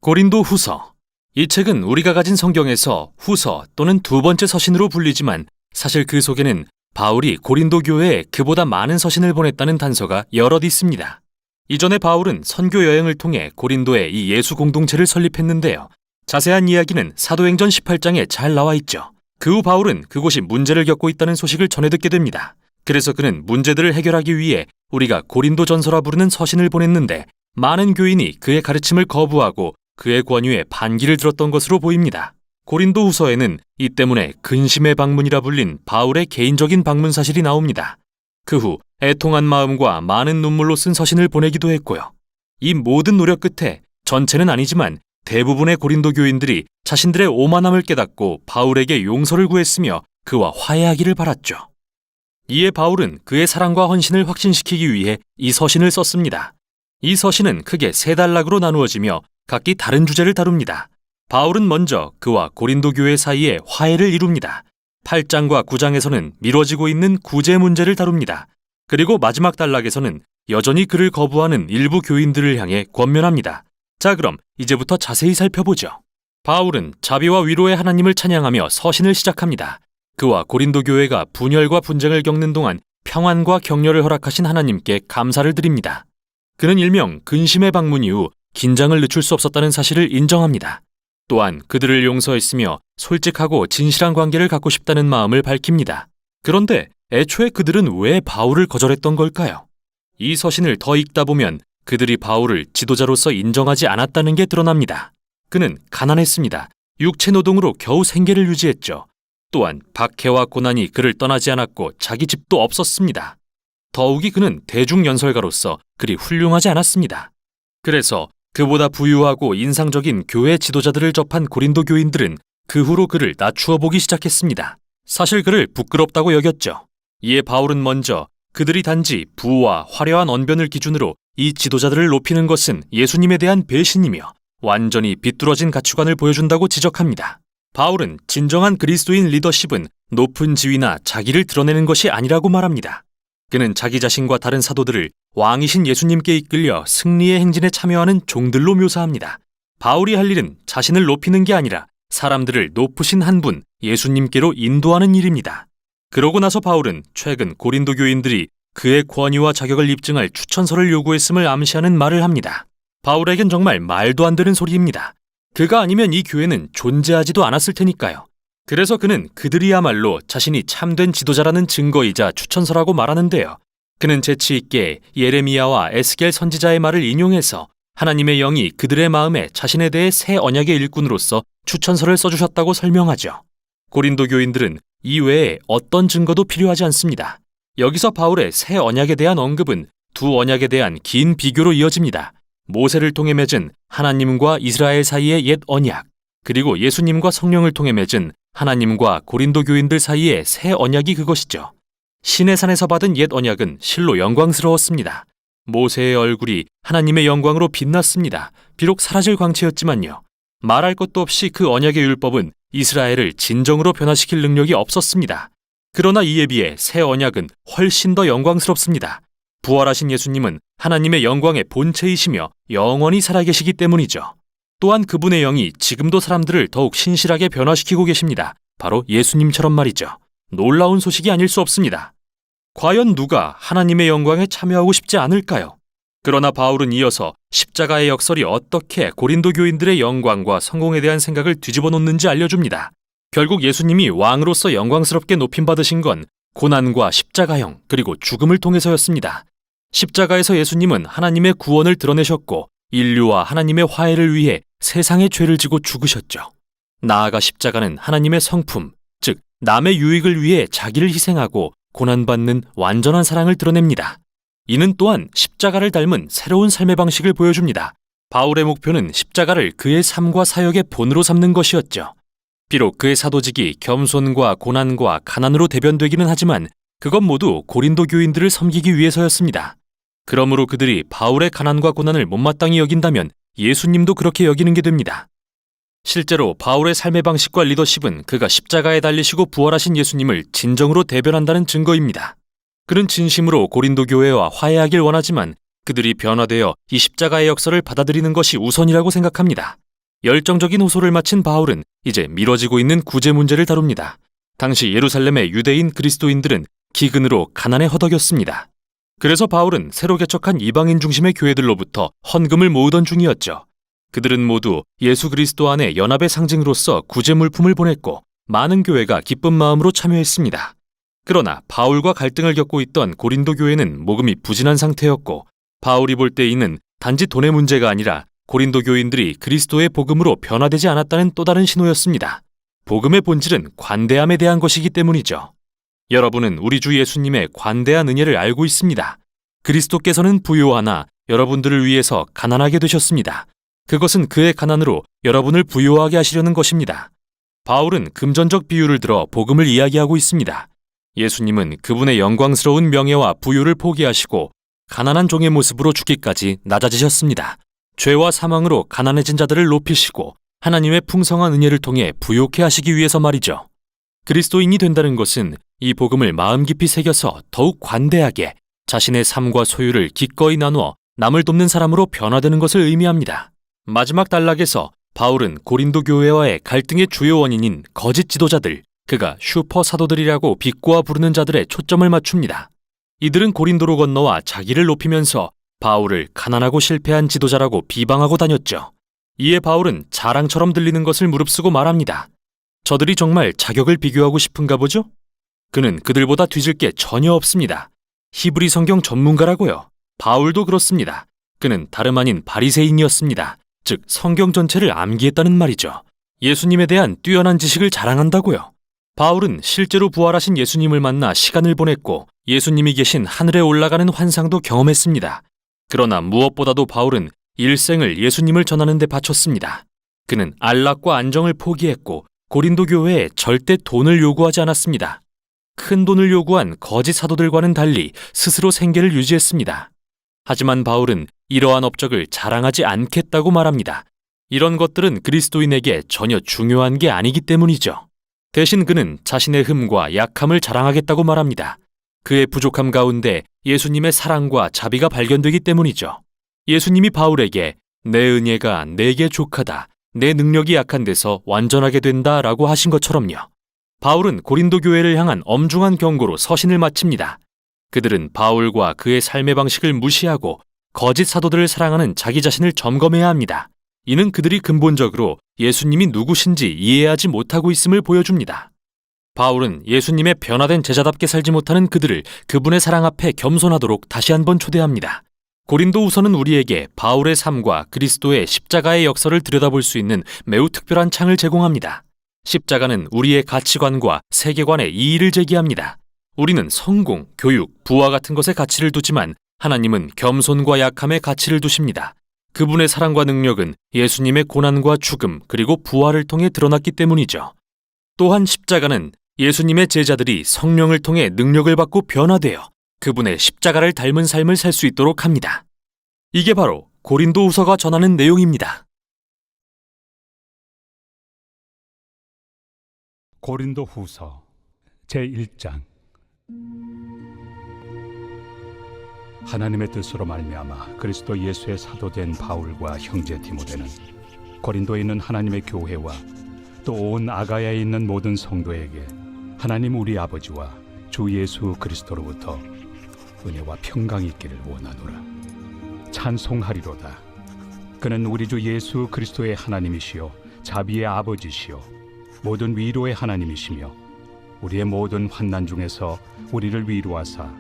고린도 후서. 이 책은 우리가 가진 성경에서 후서 또는 두 번째 서신으로 불리지만 사실 그 속에는 바울이 고린도 교회에 그보다 많은 서신을 보냈다는 단서가 여럿 있습니다. 이전에 바울은 선교 여행을 통해 고린도에 이 예수 공동체를 설립했는데요. 자세한 이야기는 사도행전 18장에 잘 나와 있죠. 그 후 바울은 그곳이 문제를 겪고 있다는 소식을 전해 듣게 됩니다. 그래서 그는 문제들을 해결하기 위해 우리가 고린도 전서라 부르는 서신을 보냈는데 많은 교인이 그의 가르침을 거부하고 그의 권유에 반기를 들었던 것으로 보입니다. 고린도 후서에는 이 때문에 근심의 방문이라 불린 바울의 개인적인 방문 사실이 나옵니다. 그 후 애통한 마음과 많은 눈물로 쓴 서신을 보내기도 했고요. 이 모든 노력 끝에 전체는 아니지만 대부분의 고린도 교인들이 자신들의 오만함을 깨닫고 바울에게 용서를 구했으며 그와 화해하기를 바랐죠. 이에 바울은 그의 사랑과 헌신을 확신시키기 위해 이 서신을 썼습니다. 이 서신은 크게 세 단락으로 나누어지며 각기 다른 주제를 다룹니다. 바울은 먼저 그와 고린도 교회 사이에 화해를 이룹니다. 8장과 9장에서는 미뤄지고 있는 구제 문제를 다룹니다. 그리고 마지막 단락에서는 여전히 그를 거부하는 일부 교인들을 향해 권면합니다. 자, 그럼 이제부터 자세히 살펴보죠. 바울은 자비와 위로의 하나님을 찬양하며 서신을 시작합니다. 그와 고린도 교회가 분열과 분쟁을 겪는 동안 평안과 격려를 허락하신 하나님께 감사를 드립니다. 그는 일명 근심의 방문 이후 긴장을 늦출 수 없었다는 사실을 인정합니다. 또한 그들을 용서했으며 솔직하고 진실한 관계를 갖고 싶다는 마음을 밝힙니다. 그런데 애초에 그들은 왜 바울을 거절했던 걸까요? 이 서신을 더 읽다 보면 그들이 바울을 지도자로서 인정하지 않았다는 게 드러납니다. 그는 가난했습니다. 육체 노동으로 겨우 생계를 유지했죠. 또한 박해와 고난이 그를 떠나지 않았고 자기 집도 없었습니다. 더욱이 그는 대중연설가로서 그리 훌륭하지 않았습니다. 그래서 그보다 부유하고 인상적인 교회 지도자들을 접한 고린도 교인들은 그 후로 그를 낮추어 보기 시작했습니다. 사실 그를 부끄럽다고 여겼죠. 이에 바울은 먼저 그들이 단지 부와 화려한 언변을 기준으로 이 지도자들을 높이는 것은 예수님에 대한 배신이며 완전히 비뚤어진 가치관을 보여준다고 지적합니다. 바울은 진정한 그리스도인 리더십은 높은 지위나 자기를 드러내는 것이 아니라고 말합니다. 그는 자기 자신과 다른 사도들을 왕이신 예수님께 이끌려 승리의 행진에 참여하는 종들로 묘사합니다. 바울이 할 일은 자신을 높이는 게 아니라 사람들을 높으신 한 분, 예수님께로 인도하는 일입니다. 그러고 나서 바울은 최근 고린도 교인들이 그의 권위와 자격을 입증할 추천서를 요구했음을 암시하는 말을 합니다. 바울에겐 정말 말도 안 되는 소리입니다. 그가 아니면 이 교회는 존재하지도 않았을 테니까요. 그래서 그는 그들이야말로 자신이 참된 지도자라는 증거이자 추천서라고 말하는데요. 그는 재치 있게 예레미야와 에스겔 선지자의 말을 인용해서 하나님의 영이 그들의 마음에 자신에 대해 새 언약의 일꾼으로서 추천서를 써주셨다고 설명하죠. 고린도 교인들은 이 외에 어떤 증거도 필요하지 않습니다. 여기서 바울의 새 언약에 대한 언급은 두 언약에 대한 긴 비교로 이어집니다. 모세를 통해 맺은 하나님과 이스라엘 사이의 옛 언약, 그리고 예수님과 성령을 통해 맺은 하나님과 고린도 교인들 사이의 새 언약이 그것이죠. 신의 산에서 받은 옛 언약은 실로 영광스러웠습니다. 모세의 얼굴이 하나님의 영광으로 빛났습니다. 비록 사라질 광채였지만요. 말할 것도 없이 그 언약의 율법은 이스라엘을 진정으로 변화시킬 능력이 없었습니다. 그러나 이에 비해 새 언약은 훨씬 더 영광스럽습니다. 부활하신 예수님은 하나님의 영광의 본체이시며 영원히 살아계시기 때문이죠. 또한 그분의 영이 지금도 사람들을 더욱 신실하게 변화시키고 계십니다. 바로 예수님처럼 말이죠. 놀라운 소식이 아닐 수 없습니다. 과연 누가 하나님의 영광에 참여하고 싶지 않을까요? 그러나 바울은 이어서 십자가의 역설이 어떻게 고린도 교인들의 영광과 성공에 대한 생각을 뒤집어 놓는지 알려줍니다. 결국 예수님이 왕으로서 영광스럽게 높임받으신 건 고난과 십자가형 그리고 죽음을 통해서였습니다. 십자가에서 예수님은 하나님의 구원을 드러내셨고 인류와 하나님의 화해를 위해 세상의 죄를 지고 죽으셨죠. 나아가 십자가는 하나님의 성품, 즉 남의 유익을 위해 자기를 희생하고 고난받는 완전한 사랑을 드러냅니다. 이는 또한 십자가를 닮은 새로운 삶의 방식을 보여줍니다. 바울의 목표는 십자가를 그의 삶과 사역의 본으로 삼는 것이었죠. 비록 그의 사도직이 겸손과 고난과 가난으로 대변되기는 하지만 그건 모두 고린도 교인들을 섬기기 위해서였습니다. 그러므로 그들이 바울의 가난과 고난을 못마땅히 여긴다면 예수님도 그렇게 여기는 게 됩니다. 실제로 바울의 삶의 방식과 리더십은 그가 십자가에 달리시고 부활하신 예수님을 진정으로 대변한다는 증거입니다. 그는 진심으로 고린도 교회와 화해하길 원하지만 그들이 변화되어 이 십자가의 역설을 받아들이는 것이 우선이라고 생각합니다. 열정적인 호소를 마친 바울은 이제 미뤄지고 있는 구제 문제를 다룹니다. 당시 예루살렘의 유대인 그리스도인들은 기근으로 가난에 허덕였습니다. 그래서 바울은 새로 개척한 이방인 중심의 교회들로부터 헌금을 모으던 중이었죠. 그들은 모두 예수 그리스도 안의 연합의 상징으로서 구제 물품을 보냈고 많은 교회가 기쁜 마음으로 참여했습니다. 그러나 바울과 갈등을 겪고 있던 고린도 교회는 모금이 부진한 상태였고 바울이 볼 때 이는 단지 돈의 문제가 아니라 고린도 교인들이 그리스도의 복음으로 변화되지 않았다는 또 다른 신호였습니다. 복음의 본질은 관대함에 대한 것이기 때문이죠. 여러분은 우리 주 예수님의 관대한 은혜를 알고 있습니다. 그리스도께서는 부요하나 여러분들을 위해서 가난하게 되셨습니다. 그것은 그의 가난으로 여러분을 부요하게 하시려는 것입니다. 바울은 금전적 비유를 들어 복음을 이야기하고 있습니다. 예수님은 그분의 영광스러운 명예와 부요를 포기하시고 가난한 종의 모습으로 죽기까지 낮아지셨습니다. 죄와 사망으로 가난해진 자들을 높이시고 하나님의 풍성한 은혜를 통해 부요케 하시기 위해서 말이죠. 그리스도인이 된다는 것은 이 복음을 마음 깊이 새겨서 더욱 관대하게 자신의 삶과 소유를 기꺼이 나누어 남을 돕는 사람으로 변화되는 것을 의미합니다. 마지막 단락에서 바울은 고린도 교회와의 갈등의 주요 원인인 거짓 지도자들, 그가 슈퍼 사도들이라고 비꼬아 부르는 자들의 초점을 맞춥니다. 이들은 고린도로 건너와 자기를 높이면서 바울을 가난하고 실패한 지도자라고 비방하고 다녔죠. 이에 바울은 자랑처럼 들리는 것을 무릅쓰고 말합니다. 저들이 정말 자격을 비교하고 싶은가 보죠? 그는 그들보다 뒤질 게 전혀 없습니다. 히브리 성경 전문가라고요. 바울도 그렇습니다. 그는 다름 아닌 바리새인이었습니다. 즉 성경 전체를 암기했다는 말이죠. 예수님에 대한 뛰어난 지식을 자랑한다고요. 바울은 실제로 부활하신 예수님을 만나 시간을 보냈고 예수님이 계신 하늘에 올라가는 환상도 경험했습니다. 그러나 무엇보다도 바울은 일생을 예수님을 전하는 데 바쳤습니다. 그는 안락과 안정을 포기했고 고린도 교회에 절대 돈을 요구하지 않았습니다. 큰 돈을 요구한 거짓 사도들과는 달리 스스로 생계를 유지했습니다. 하지만 바울은 이러한 업적을 자랑하지 않겠다고 말합니다. 이런 것들은 그리스도인에게 전혀 중요한 게 아니기 때문이죠. 대신 그는 자신의 흠과 약함을 자랑하겠다고 말합니다. 그의 부족함 가운데 예수님의 사랑과 자비가 발견되기 때문이죠. 예수님이 바울에게 내 은혜가 내게 족하다, 내 능력이 약한 데서 완전하게 된다 라고 하신 것처럼요. 바울은 고린도 교회를 향한 엄중한 경고로 서신을 마칩니다. 그들은 바울과 그의 삶의 방식을 무시하고 거짓 사도들을 사랑하는 자기 자신을 점검해야 합니다. 이는 그들이 근본적으로 예수님이 누구신지 이해하지 못하고 있음을 보여줍니다. 바울은 예수님의 변화된 제자답게 살지 못하는 그들을 그분의 사랑 앞에 겸손하도록 다시 한번 초대합니다. 고린도후서는 우리에게 바울의 삶과 그리스도의 십자가의 역사를 들여다볼 수 있는 매우 특별한 창을 제공합니다. 십자가는 우리의 가치관과 세계관에 이의를 제기합니다. 우리는 성공, 교육, 부와 같은 것에 가치를 두지만 하나님은 겸손과 약함에 가치를 두십니다. 그분의 사랑과 능력은 예수님의 고난과 죽음 그리고 부활을 통해 드러났기 때문이죠. 또한 십자가는 예수님의 제자들이 성령을 통해 능력을 받고 변화되어 그분의 십자가를 닮은 삶을 살 수 있도록 합니다. 이게 바로 고린도후서가 전하는 내용입니다. 고린도후서 제1장. 하나님의 뜻으로 말미암아 그리스도 예수의 사도된 바울과 형제 디모데는 고린도에 있는 하나님의 교회와 또 온 아가야에 있는 모든 성도에게 하나님 우리 아버지와 주 예수 그리스도로부터 은혜와 평강이 있기를 원하노라. 찬송하리로다. 그는 우리 주 예수 그리스도의 하나님이시요 자비의 아버지시요 모든 위로의 하나님이시며 우리의 모든 환난 중에서 우리를 위로하사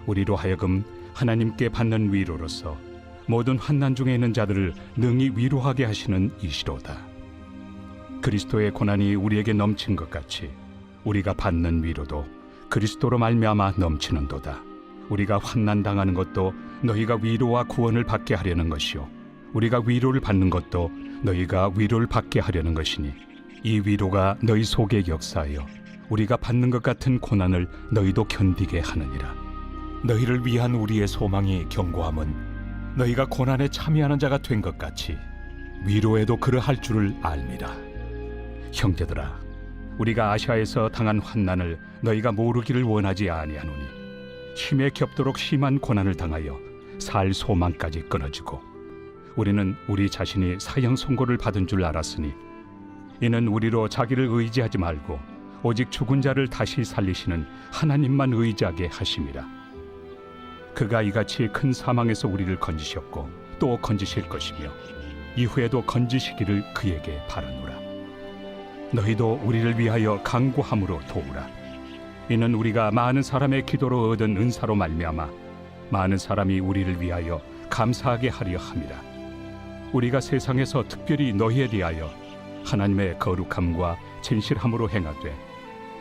우리로 하여금 하나님께 받는 위로로서 모든 환난 중에 있는 자들을 능히 위로하게 하시는 이시로다. 그리스도의 고난이 우리에게 넘친 것 같이 우리가 받는 위로도 그리스도로 말미암아 넘치는도다. 우리가 환난 당하는 것도 너희가 위로와 구원을 받게 하려는 것이요 우리가 위로를 받는 것도 너희가 위로를 받게 하려는 것이니 이 위로가 너희 속에 역사하여 우리가 받는 것 같은 고난을 너희도 견디게 하느니라. 너희를 위한 우리의 소망이 견고함은 너희가 고난에 참여하는 자가 된 것 같이 위로에도 그러할 줄을 알미라. 형제들아, 우리가 아시아에서 당한 환난을 너희가 모르기를 원하지 아니하노니 힘에 겹도록 심한 고난을 당하여 살 소망까지 끊어지고 우리는 우리 자신이 사형 선고를 받은 줄 알았으니 이는 우리로 자기를 의지하지 말고 오직 죽은 자를 다시 살리시는 하나님만 의지하게 하심이라. 그가 이같이 큰 사망에서 우리를 건지셨고 또 건지실 것이며 이후에도 건지시기를 그에게 바라노라. 너희도 우리를 위하여 간구함으로 도우라. 이는 우리가 많은 사람의 기도로 얻은 은사로 말미암아 많은 사람이 우리를 위하여 감사하게 하려 함이라. 우리가 세상에서 특별히 너희에 대하여 하나님의 거룩함과 진실함으로 행하되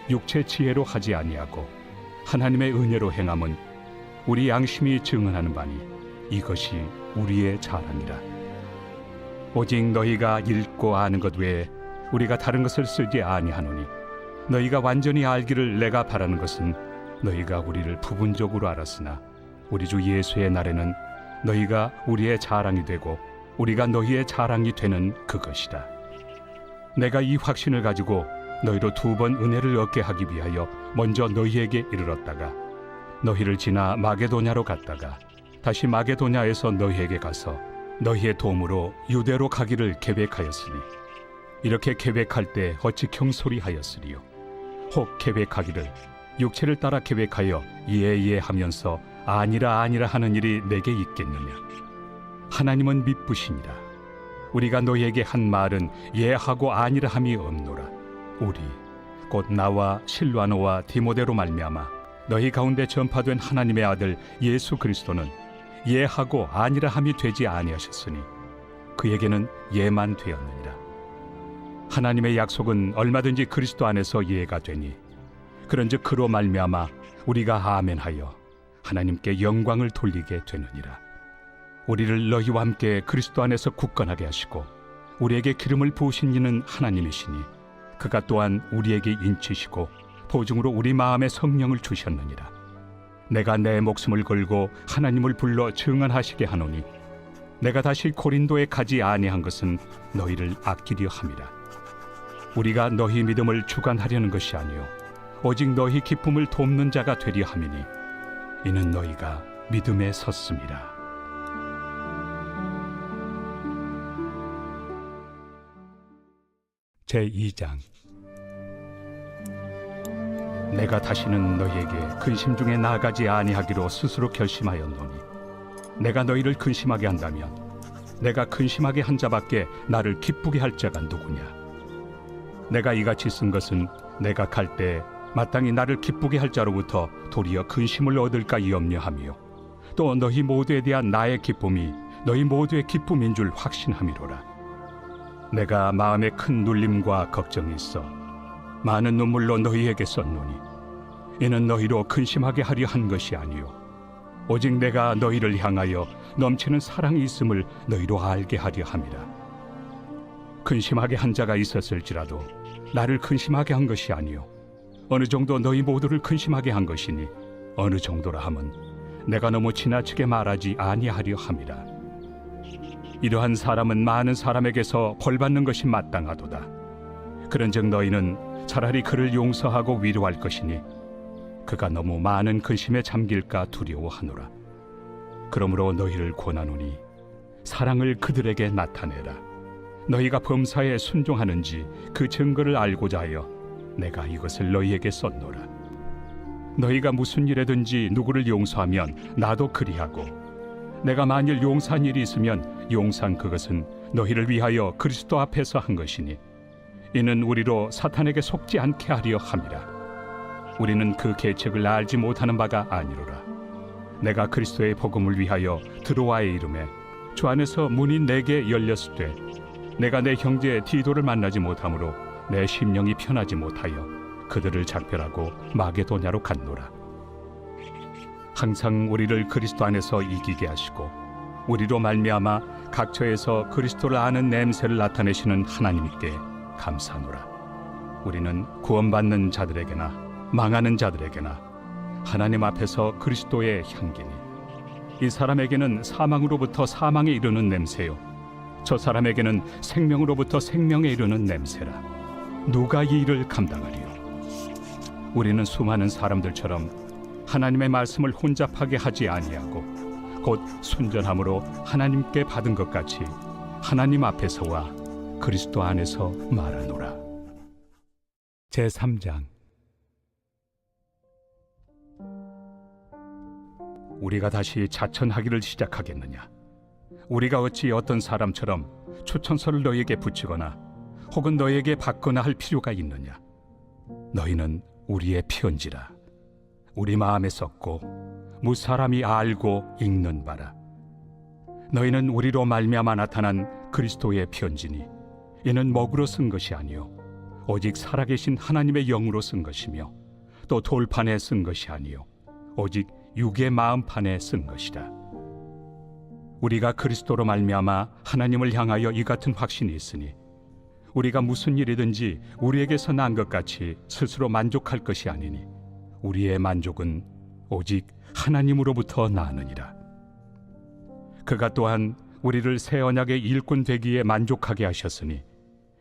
육체 지혜로 하지 아니하고 하나님의 은혜로 행함은 우리 양심이 증언하는 바니 이것이 우리의 자랑이라. 오직 너희가 읽고 아는 것 외에 우리가 다른 것을 쓰지 아니하노니 너희가 완전히 알기를 내가 바라는 것은 너희가 우리를 부분적으로 알았으나 우리 주 예수의 날에는 너희가 우리의 자랑이 되고 우리가 너희의 자랑이 되는 그것이다. 내가 이 확신을 가지고 너희로 2번 은혜를 얻게 하기 위하여 먼저 너희에게 이르렀다가 너희를 지나 마게도냐로 갔다가 다시 마게도냐에서 너희에게 가서 너희의 도움으로 유대로 가기를 계획하였으니 이렇게 계획할 때 어찌 경솔이하였으리요. 혹 계획하기를 육체를 따라 계획하여 예 하면서 아니라 하는 일이 내게 있겠느냐. 하나님은 미쁘시니라. 우리가 너희에게 한 말은 예하고 아니라 함이 없노라. 우리 곧 나와 실와노와 디모데로 말미암아 너희 가운데 전파된 하나님의 아들 예수 그리스도는 예하고 아니라 함이 되지 아니하셨으니 그에게는 예만 되었느니라. 하나님의 약속은 얼마든지 그리스도 안에서 예가 되니 그런즉 그로 말미암아 우리가 아멘하여 하나님께 영광을 돌리게 되느니라. 우리를 너희와 함께 그리스도 안에서 굳건하게 하시고 우리에게 기름을 부으신 이는 하나님이시니 그가 또한 우리에게 인치시고 보증으로 우리 마음에 성령을 주셨느니라. 내가 내 목숨을 걸고 하나님을 불러 증언하시게 하노니 내가 다시 고린도에 가지 아니한 것은 너희를 아끼려 함이라. 우리가 너희 믿음을 주관하려는 것이 아니요 오직 너희 기쁨을 돕는 자가 되려 함이니 이는 너희가 믿음에 섰음이라. 제2장. 내가 다시는 너희에게 근심 중에 나아가지 아니하기로 스스로 결심하였노니 내가 너희를 근심하게 한다면 내가 근심하게 한 자밖에 나를 기쁘게 할 자가 누구냐. 내가 이같이 쓴 것은 내가 갈 때 마땅히 나를 기쁘게 할 자로부터 도리어 근심을 얻을까 염려하며 또 너희 모두에 대한 나의 기쁨이 너희 모두의 기쁨인 줄 확신함이로라. 내가 마음에 큰 눌림과 걱정이 있어 많은 눈물로 너희에게 썼노니 이는 너희로 근심하게 하려 한 것이 아니요 오직 내가 너희를 향하여 넘치는 사랑이 있음을 너희로 알게 하려 함이라. 근심하게 한 자가 있었을지라도 나를 근심하게 한 것이 아니요 어느 정도 너희 모두를 근심하게 한 것이니 어느 정도라 함은 내가 너무 지나치게 말하지 아니하려 함이라. 이러한 사람은 많은 사람에게서 벌받는 것이 마땅하도다. 그런즉 너희는 차라리 그를 용서하고 위로할 것이니 그가 너무 많은 근심에 잠길까 두려워하노라. 그러므로 너희를 권하노니 사랑을 그들에게 나타내라. 너희가 범사에 순종하는지 그 증거를 알고자 하여 내가 이것을 너희에게 썼노라. 너희가 무슨 일에든지 누구를 용서하면 나도 그리하고 내가 만일 용서한 일이 있으면 용서한 그것은 너희를 위하여 그리스도 앞에서 한 것이니 이는 우리로 사탄에게 속지 않게 하려 함이라. 우리는 그 계책을 알지 못하는 바가 아니로라. 내가 그리스도의 복음을 위하여 드로아에 이름에 주 안에서 문이 내게 열렸을 때 내가 내 형제 디도를 만나지 못하므로 내 심령이 편하지 못하여 그들을 작별하고 마게도냐로 갔노라. 항상 우리를 그리스도 안에서 이기게 하시고 우리로 말미암아 각처에서 그리스도를 아는 냄새를 나타내시는 하나님께 감사하노라. 우리는 구원받는 자들에게나 망하는 자들에게나 하나님 앞에서 그리스도의 향기니 이 사람에게는 사망으로부터 사망에 이르는 냄새요 저 사람에게는 생명으로부터 생명에 이르는 냄새라. 누가 이 일을 감당하리요? 우리는 수많은 사람들처럼 하나님의 말씀을 혼잡하게 하지 아니하고 곧 순전함으로 하나님께 받은 것 같이 하나님 앞에서와 그리스도 안에서 말하노라. 제3장. 우리가 다시 자천하기를 시작하겠느냐? 우리가 어찌 어떤 사람처럼 추천서를 너에게 붙이거나 혹은 너에게 받거나 할 필요가 있느냐? 너희는 우리의 편지라. 우리 마음에 썼고 무사람이 알고 읽는 바라. 너희는 우리로 말미암아 나타난 그리스도의 편지니 이는 먹으로 쓴 것이 아니요 오직 살아계신 하나님의 영으로 쓴 것이며 또 돌판에 쓴 것이 아니요 오직 육의 마음판에 쓴 것이다. 우리가 그리스도로 말미암아 하나님을 향하여 이 같은 확신이 있으니 우리가 무슨 일이든지 우리에게서 난 것 같이 스스로 만족할 것이 아니니 우리의 만족은 오직 하나님으로부터 나느니라. 그가 또한 우리를 새 언약의 일꾼 되기에 만족하게 하셨으니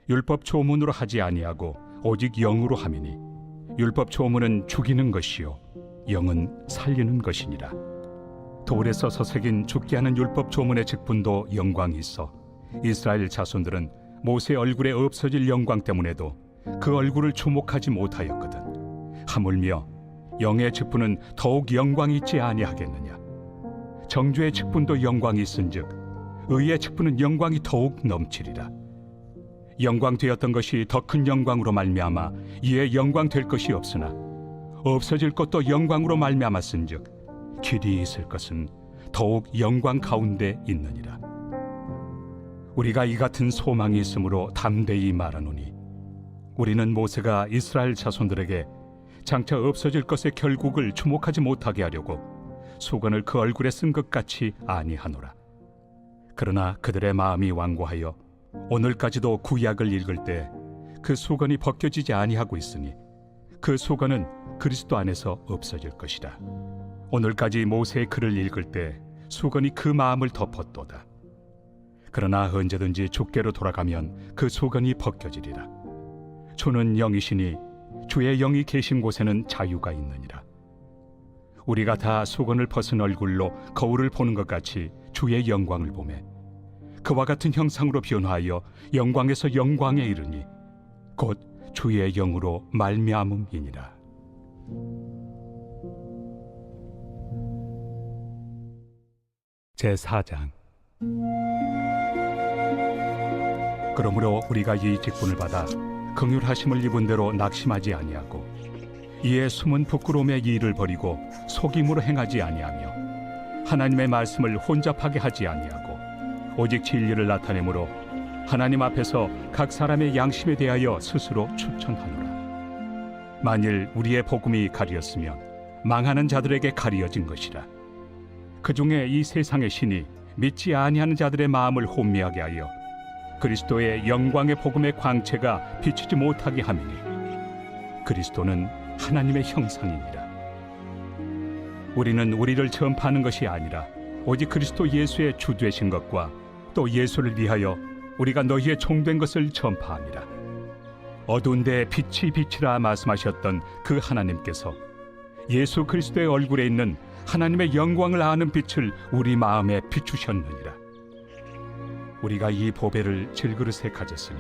율법 조문으로 하지 아니하고 오직 영으로 함이니 율법 조문은 죽이는 것이요 영은 살리는 것이니라. 돌에 써서 새긴 죽게 하는 율법 조문의 직분도 영광이 있어 이스라엘 자손들은 모세 얼굴에 없어질 영광 때문에도 그 얼굴을 주목하지 못하였거든. 하물며 영의 직분은 더욱 영광이 있지 아니하겠느냐? 정죄의 직분도 영광이 있은즉 의의 직분은 영광이 더욱 넘치리라. 영광 되었던 것이 더 큰 영광으로 말미암아 이에 영광 될 것이 없으나 없어질 것도 영광으로 말미암았은즉 길이 있을 것은 더욱 영광 가운데 있느니라. 우리가 이 같은 소망이 있으므로 담대히 말하노니 우리는 모세가 이스라엘 자손들에게 장차 없어질 것의 결국을 주목하지 못하게 하려고 수건을 그 얼굴에 쓴 것 같이 아니하노라. 그러나 그들의 마음이 완고하여 오늘까지도 구약을 읽을 때 그 수건이 벗겨지지 아니하고 있으니 그 수건은 그리스도 안에서 없어질 것이다. 오늘까지 모세의 글을 읽을 때 수건이 그 마음을 덮었도다. 그러나 언제든지 주께로 돌아가면 그 수건이 벗겨지리라. 주는 영이시니 주의 영이 계신 곳에는 자유가 있느니라. 우리가 다 수건을 벗은 얼굴로 거울을 보는 것 같이 주의 영광을 보매 그와 같은 형상으로 변화하여 영광에서 영광에 이르니 곧 주의 영으로 말미암음이니라. 제4장. 그러므로 우리가 이 직분을 받아 긍휼하심을 입은 대로 낙심하지 아니하고 이에 숨은 부끄러움의 일을 버리고 속임으로 행하지 아니하며 하나님의 말씀을 혼잡하게 하지 아니하고 오직 진리를 나타내므로 하나님 앞에서 각 사람의 양심에 대하여 스스로 추천하노라. 만일 우리의 복음이 가리었으면 망하는 자들에게 가리어진 것이라. 그 중에 이 세상의 신이 믿지 아니하는 자들의 마음을 혼미하게 하여 그리스도의 영광의 복음의 광채가 비치지 못하게 함이니 그리스도는 하나님의 형상이니라. 우리는 우리를 전파하는 것이 아니라 오직 그리스도 예수의 주 되신 것과 또 예수를 위하여 우리가 너희의 종된 것을 전파함이라. 어두운 데 빛이 빛이라 말씀하셨던 그 하나님께서 예수 그리스도의 얼굴에 있는 하나님의 영광을 아는 빛을 우리 마음에 비추셨느니라. 우리가 이 보배를 질그릇에 가졌으니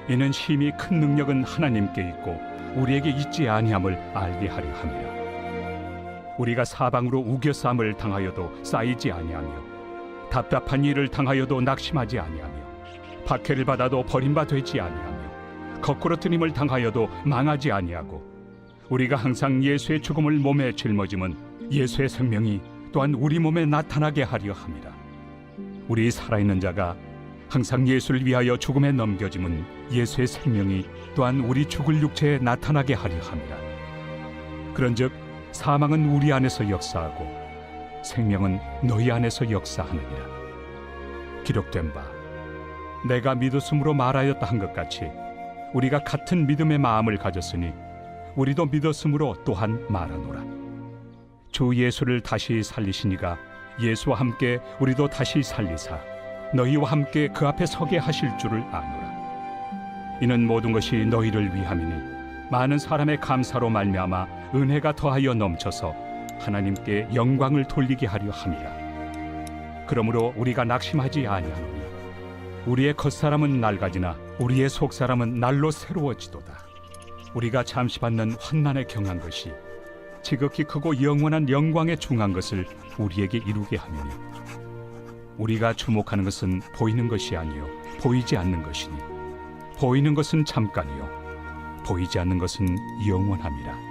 이는 심히 큰 능력은 하나님께 있고 우리에게 있지 아니함을 알게 하려 함이라. 우리가 사방으로 우겨쌈을 당하여도 쌓이지 아니하며 답답한 일을 당하여도 낙심하지 아니하며 박해를 받아도 버림바 되지 아니하며 거꾸로 뜨임을 당하여도 망하지 아니하고 우리가 항상 예수의 죽음을 몸에 짊어짐은 예수의 생명이 또한 우리 몸에 나타나게 하려 함이라. 우리 살아있는 자가 항상 예수를 위하여 죽음에 넘겨짐은 예수의 생명이 또한 우리 죽을 육체에 나타나게 하려 함이라. 그런즉 사망은 우리 안에서 역사하고 생명은 너희 안에서 역사하느니라. 기록된 바 내가 믿었으므로 말하였다 한 것 같이 우리가 같은 믿음의 마음을 가졌으니 우리도 믿었으므로 또한 말하노라. 주 예수를 다시 살리시니가 예수와 함께 우리도 다시 살리사 너희와 함께 그 앞에 서게 하실 줄을 아노라. 이는 모든 것이 너희를 위함이니 많은 사람의 감사로 말미암아 은혜가 더하여 넘쳐서 하나님께 영광을 돌리게 하려 함이라. 그러므로 우리가 낙심하지 아니하노니 우리의 겉사람은 낡아지나 우리의 속사람은 날로 새로워지도다. 우리가 잠시 받는 환난에 경한 것이 지극히 크고 영원한 영광에 중한 것을 우리에게 이루게 하느니 우리가 주목하는 것은 보이는 것이 아니요 보이지 않는 것이니 보이는 것은 잠깐이요 보이지 않는 것은 영원함이라.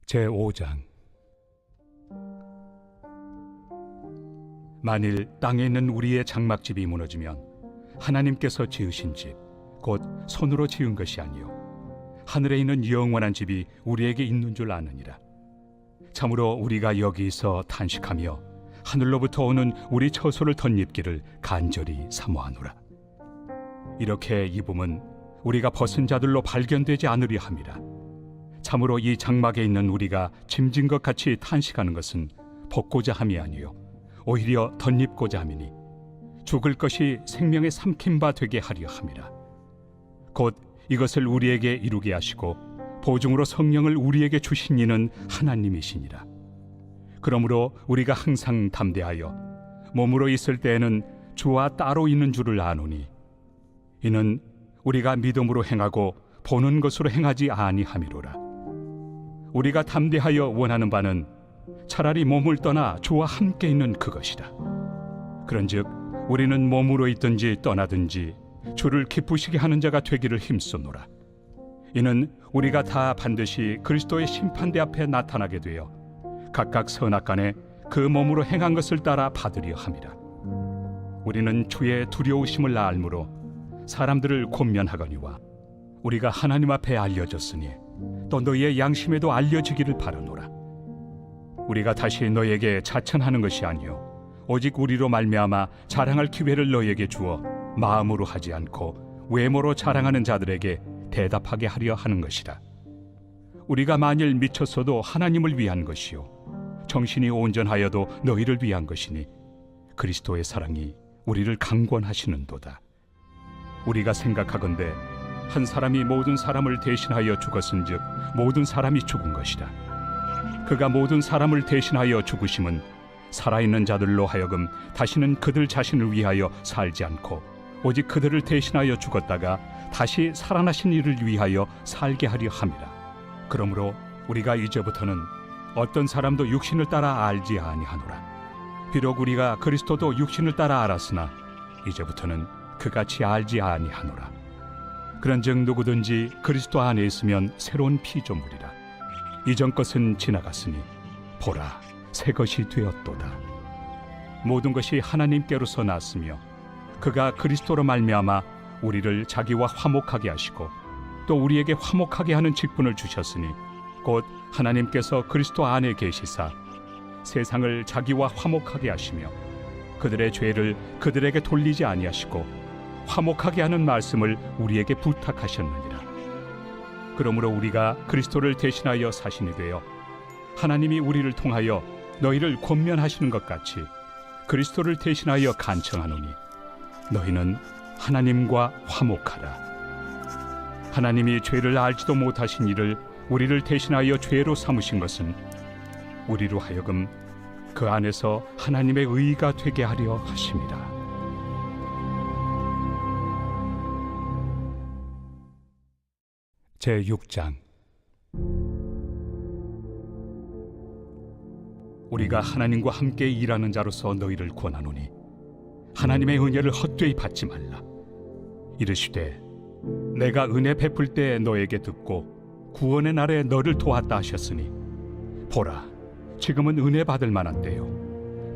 제5장. 만일 땅에 있는 우리의 장막집이 무너지면 하나님께서 지으신 집, 곧 손으로 지은 것이 아니요 하늘에 있는 영원한 집이 우리에게 있는 줄 아느니라. 참으로 우리가 여기서 탄식하며 하늘로부터 오는 우리 처소를 덧입기를 간절히 사모하노라. 이렇게 입음은 우리가 벗은 자들로 발견되지 않으려 함이라. 참으로 이 장막에 있는 우리가 짐진 것 같이 탄식하는 것은 벗고자 함이 아니요 오히려 덧입고자 함이니 죽을 것이 생명의 삼킨 바 되게 하려 함이라. 곧 이것을 우리에게 이루게 하시고 보증으로 성령을 우리에게 주신 이는 하나님이시니라. 그러므로 우리가 항상 담대하여 몸으로 있을 때에는 주와 따로 있는 줄을 아노니 이는 우리가 믿음으로 행하고 보는 것으로 행하지 아니함이로라. 우리가 담대하여 원하는 바는 차라리 몸을 떠나 주와 함께 있는 그것이라. 그런즉 우리는 몸으로 있든지 떠나든지 주를 기쁘시게 하는 자가 되기를 힘쓰노라. 이는 우리가 다 반드시 그리스도의 심판대 앞에 나타나게 되어 각각 선악간에 그 몸으로 행한 것을 따라 받으려 함이라. 우리는 주의 두려우심을 알므로 사람들을 권면하거니와 우리가 하나님 앞에 알려졌으니 또 너희의 양심에도 알려지기를 바라노라. 우리가 다시 너희에게 자천하는 것이 아니요 오직 우리로 말미암아 자랑할 기회를 너희에게 주어 마음으로 하지 않고 외모로 자랑하는 자들에게 대답하게 하려 하는 것이라. 우리가 만일 미쳤어도 하나님을 위한 것이요 정신이 온전하여도 너희를 위한 것이니 그리스도의 사랑이 우리를 강권하시는도다. 우리가 생각하건대 한 사람이 모든 사람을 대신하여 죽었은즉 모든 사람이 죽은 것이라. 그가 모든 사람을 대신하여 죽으심은 살아있는 자들로 하여금 다시는 그들 자신을 위하여 살지 않고 오직 그들을 대신하여 죽었다가 다시 살아나신 이를 위하여 살게 하려 함이라. 그러므로 우리가 이제부터는 어떤 사람도 육신을 따라 알지 아니하노라. 비록 우리가 그리스도도 육신을 따라 알았으나 이제부터는 그같이 알지 아니하노라. 그런즉 누구든지 그리스도 안에 있으면 새로운 피조물이라. 이전 것은 지나갔으니 보라 새 것이 되었도다. 모든 것이 하나님께로서 났으며 그가 그리스도로 말미암아 우리를 자기와 화목하게 하시고 또 우리에게 화목하게 하는 직분을 주셨으니 곧 하나님께서 그리스도 안에 계시사 세상을 자기와 화목하게 하시며 그들의 죄를 그들에게 돌리지 아니하시고 화목하게 하는 말씀을 우리에게 부탁하셨느니라. 그러므로 우리가 그리스도를 대신하여 사신이 되어 하나님이 우리를 통하여 너희를 권면하시는 것 같이 그리스도를 대신하여 간청하노니 너희는 하나님과 화목하라. 하나님이 죄를 알지도 못하신 이를 우리를 대신하여 죄로 삼으신 것은 우리로 하여금 그 안에서 하나님의 의가 되게 하려 하심이라. 제6장. 우리가 하나님과 함께 일하는 자로서 너희를 권하노니 하나님의 은혜를 헛되이 받지 말라. 이르시되 내가 은혜 베풀 때 너에게 듣고 구원의 날에 너를 도왔다 하셨으니 보라 지금은 은혜 받을 만한 때요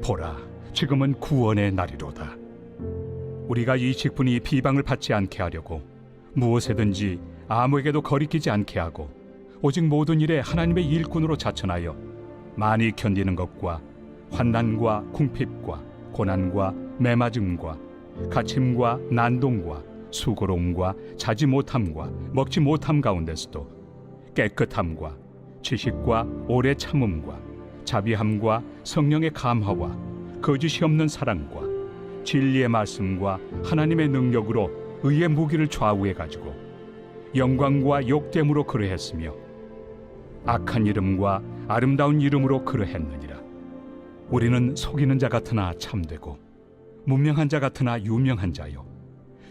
보라 지금은 구원의 날이로다. 우리가 이 직분이 비방을 받지 않게 하려고 무엇에든지 아무에게도 거리끼지 않게 하고 오직 모든 일에 하나님의 일꾼으로 자천하여 많이 견디는 것과 환난과 궁핍과 고난과 매맞음과 갇힘과 난동과 수고로움과 자지 못함과 먹지 못함 가운데서도 깨끗함과 지식과 오래 참음과 자비함과 성령의 감화와 거짓이 없는 사랑과 진리의 말씀과 하나님의 능력으로 의의 무기를 좌우해 가지고 영광과 욕됨으로 그러했으며 악한 이름과 아름다운 이름으로 그러했느니라. 우리는 속이는 자 같으나 참되고 문명한 자 같으나 유명한 자요,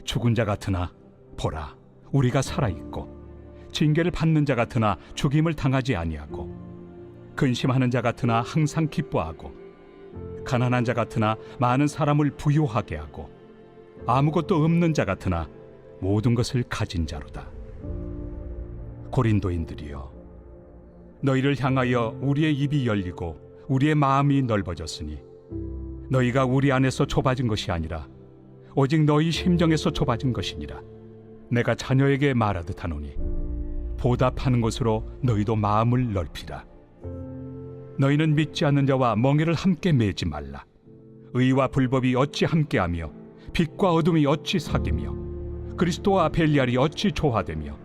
죽은 자 같으나 보라 우리가 살아있고, 징계를 받는 자 같으나 죽임을 당하지 아니하고, 근심하는 자 같으나 항상 기뻐하고, 가난한 자 같으나 많은 사람을 부유하게 하고, 아무것도 없는 자 같으나 모든 것을 가진 자로다. 고린도인들이여, 너희를 향하여 우리의 입이 열리고 우리의 마음이 넓어졌으니, 너희가 우리 안에서 좁아진 것이 아니라 오직 너희 심정에서 좁아진 것이니라. 내가 자녀에게 말하듯 하노니 보답하는 것으로 너희도 마음을 넓히라. 너희는 믿지 않는 자와 멍에를 함께 매지 말라. 의와 불법이 어찌 함께하며 빛과 어둠이 어찌 사귀며 그리스도와 벨리알이 어찌 조화되며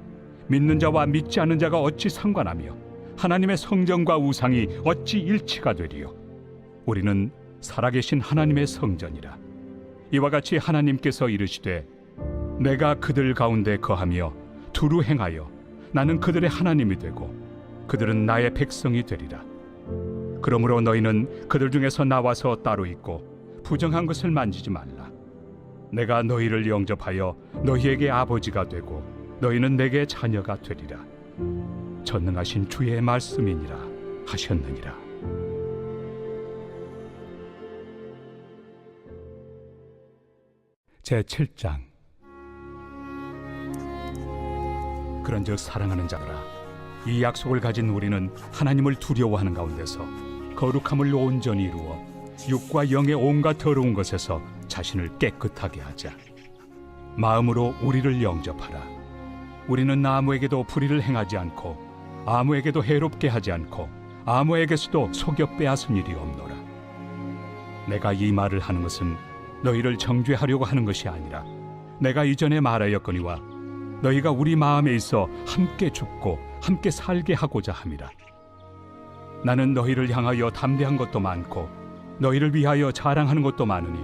믿는 자와 믿지 않는 자가 어찌 상관하며 하나님의 성전과 우상이 어찌 일치가 되리요. 우리는 살아계신 하나님의 성전이라. 이와 같이 하나님께서 이르시되 내가 그들 가운데 거하며 두루 행하여 나는 그들의 하나님이 되고 그들은 나의 백성이 되리라. 그러므로 너희는 그들 중에서 나와서 따로 있고 부정한 것을 만지지 말라. 내가 너희를 영접하여 너희에게 아버지가 되고 너희는 내게 자녀가 되리라. 전능하신 주의 말씀이니라 하셨느니라. 제7장. 그런즉 사랑하는 자들아, 이 약속을 가진 우리는 하나님을 두려워하는 가운데서 거룩함을 온전히 이루어 육과 영의 온갖 더러운 것에서 자신을 깨끗하게 하자. 마음으로 우리를 영접하라. 우리는 아무에게도 불의를 행하지 않고 아무에게도 해롭게 하지 않고 아무에게서도 속여 빼앗은 일이 없노라. 내가 이 말을 하는 것은 너희를 정죄하려고 하는 것이 아니라 내가 이전에 말하였거니와 너희가 우리 마음에 있어 함께 죽고 함께 살게 하고자 함이라. 나는 너희를 향하여 담대한 것도 많고 너희를 위하여 자랑하는 것도 많으니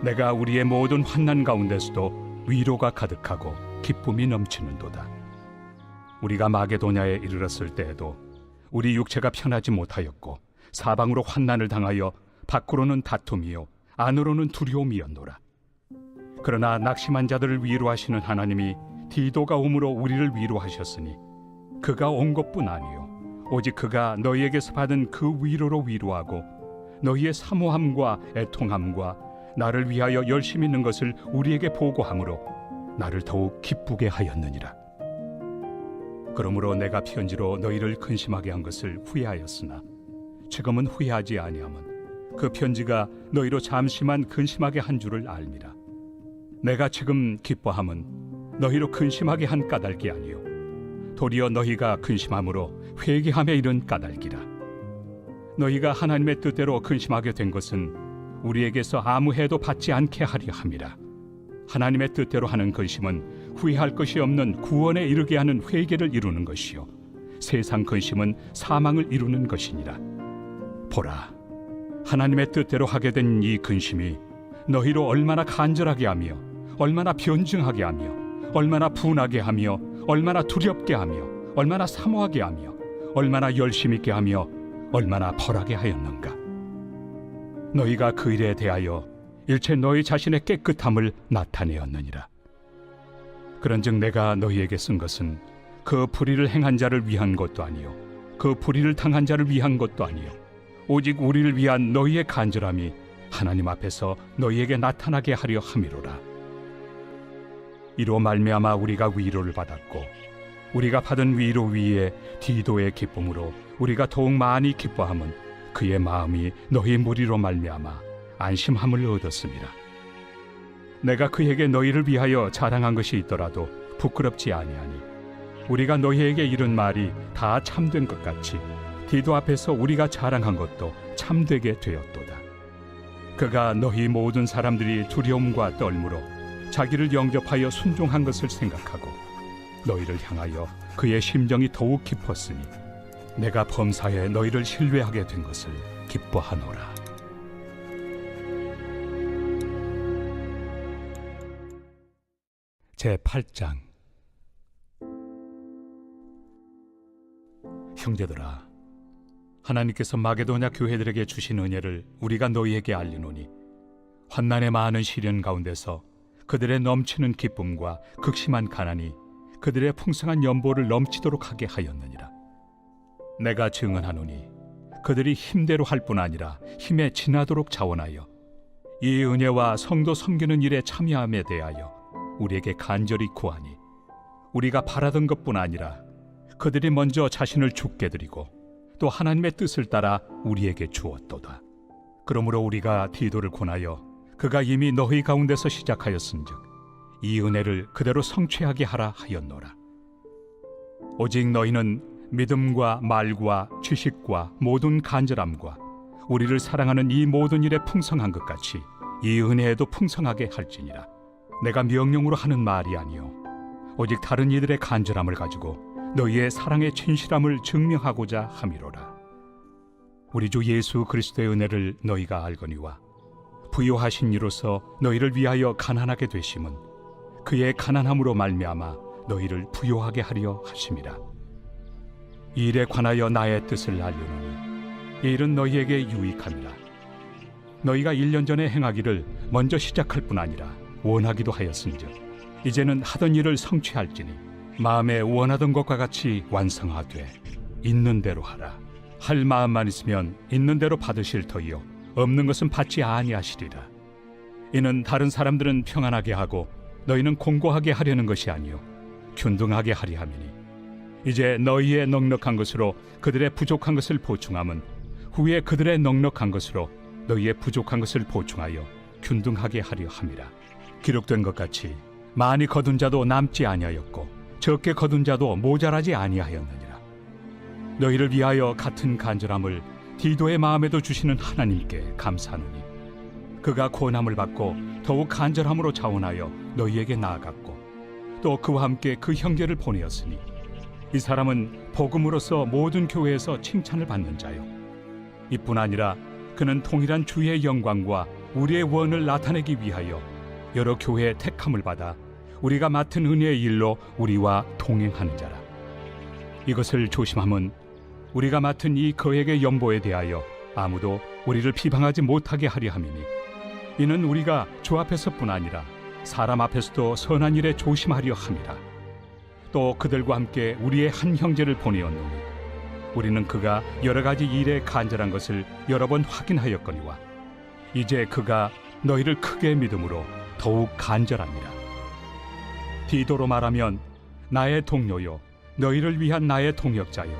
내가 우리의 모든 환난 가운데서도 위로가 가득하고 기쁨이 넘치는도다. 우리가 마게도냐에 이르렀을 때에도 우리 육체가 편하지 못하였고 사방으로 환난을 당하여 밖으로는 다툼이요 안으로는 두려움이었노라. 그러나 낙심한 자들을 위로하시는 하나님이 디도가 오므로 우리를 위로하셨으니 그가 온 것뿐 아니요 오직 그가 너희에게서 받은 그 위로로 위로하고 너희의 사모함과 애통함과 나를 위하여 열심히 있는 것을 우리에게 보고함으로 나를 더욱 기쁘게 하였느니라. 그러므로 내가 편지로 너희를 근심하게 한 것을 후회하였으나 지금은 후회하지 아니함은 그 편지가 너희로 잠시만 근심하게 한 줄을 알미라. 내가 지금 기뻐함은 너희로 근심하게 한 까닭이 아니요 도리어 너희가 근심함으로 회개함에 이른 까닭이라. 너희가 하나님의 뜻대로 근심하게 된 것은 우리에게서 아무 해도 받지 않게 하려 함이라. 하나님의 뜻대로 하는 근심은 후회할 것이 없는 구원에 이르게 하는 회개를 이루는 것이요 세상 근심은 사망을 이루는 것이니라. 보라, 하나님의 뜻대로 하게 된 이 근심이 너희로 얼마나 간절하게 하며 얼마나 변증하게 하며 얼마나 분하게 하며 얼마나 두렵게 하며 얼마나 사모하게 하며 얼마나 열심 있게 하며 얼마나 벌하게 하였는가. 너희가 그 일에 대하여 일체 너희 자신의 깨끗함을 나타내었느니라. 그런즉 내가 너희에게 쓴 것은 그 불의를 행한 자를 위한 것도 아니요 그 불의를 당한 자를 위한 것도 아니요 오직 우리를 위한 너희의 간절함이 하나님 앞에서 너희에게 나타나게 하려 함이로라. 이로 말미암아 우리가 위로를 받았고 우리가 받은 위로 위에 디도의 기쁨으로 우리가 더욱 많이 기뻐함은 그의 마음이 너희 무리로 말미암아 안심함을 얻었음이라. 내가 그에게 너희를 위하여 자랑한 것이 있더라도 부끄럽지 아니하니 우리가 너희에게 이른 말이 다 참된 것 같이 디도 앞에서 우리가 자랑한 것도 참되게 되었도다. 그가 너희 모든 사람들이 두려움과 떨므로 자기를 영접하여 순종한 것을 생각하고 너희를 향하여 그의 심정이 더욱 깊었으니 내가 범사에 너희를 신뢰하게 된 것을 기뻐하노라. 제8장. 형제들아, 하나님께서 마게도냐 교회들에게 주신 은혜를 우리가 너희에게 알리노니 환난의 많은 시련 가운데서 그들의 넘치는 기쁨과 극심한 가난이 그들의 풍성한 연보를 넘치도록 하게 하였느니라. 내가 증언하노니 그들이 힘대로 할 뿐 아니라 힘에 지나도록 자원하여 이 은혜와 성도 섬기는 일에 참여함에 대하여 우리에게 간절히 구하니 우리가 바라던 것뿐 아니라 그들이 먼저 자신을 죽게 드리고 또 하나님의 뜻을 따라 우리에게 주었도다. 그러므로 우리가 디도를 권하여 그가 이미 너희 가운데서 시작하였은즉 이 은혜를 그대로 성취하게 하라 하였노라. 오직 너희는 믿음과 말과 지식과 모든 간절함과 우리를 사랑하는 이 모든 일에 풍성한 것 같이 이 은혜에도 풍성하게 할지니라. 내가 명령으로 하는 말이 아니요 오직 다른 이들의 간절함을 가지고 너희의 사랑의 진실함을 증명하고자 함이로라. 우리 주 예수 그리스도의 은혜를 너희가 알거니와 부요하신 이로서 너희를 위하여 가난하게 되심은 그의 가난함으로 말미암아 너희를 부요하게 하려 하심이라. 이 일에 관하여 나의 뜻을 알려노니 이 일은 너희에게 유익함이라. 너희가 1년 전에 행하기를 먼저 시작할 뿐 아니라 원하기도 하였은즉 이제는 하던 일을 성취할지니 마음에 원하던 것과 같이 완성하되 있는 대로 하라. 할 마음만 있으면 있는 대로 받으실 터이요 없는 것은 받지 아니하시리라. 이는 다른 사람들은 평안하게 하고 너희는 공고하게 하려는 것이 아니요 균등하게 하리 함이니 이제 너희의 넉넉한 것으로 그들의 부족한 것을 보충함은 후에 그들의 넉넉한 것으로 너희의 부족한 것을 보충하여 균등하게 하려 함이라. 기록된 것 같이 많이 거둔 자도 남지 아니하였고 적게 거둔 자도 모자라지 아니하였느니라. 너희를 위하여 같은 간절함을 디도의 마음에도 주시는 하나님께 감사하노니 그가 권함을 받고 더욱 간절함으로 자원하여 너희에게 나아갔고 또 그와 함께 그 형제를 보내었으니 이 사람은 복음으로서 모든 교회에서 칭찬을 받는 자요 이뿐 아니라 그는 통일한 주의 영광과 우리의 원을 나타내기 위하여 여러 교회의 택함을 받아 우리가 맡은 은혜의 일로 우리와 동행하는 자라. 이것을 조심함은 우리가 맡은 이 거액의 연보에 대하여 아무도 우리를 비방하지 못하게 하려 함이니 이는 우리가 주 앞에서뿐 아니라 사람 앞에서도 선한 일에 조심하려 함이라. 또 그들과 함께 우리의 한 형제를 보내었노니 우리는 그가 여러 가지 일에 간절한 것을 여러 번 확인하였거니와 이제 그가 너희를 크게 믿음으로 더욱 간절합니다. 디도로 말하면 나의 동료요 너희를 위한 나의 동역자요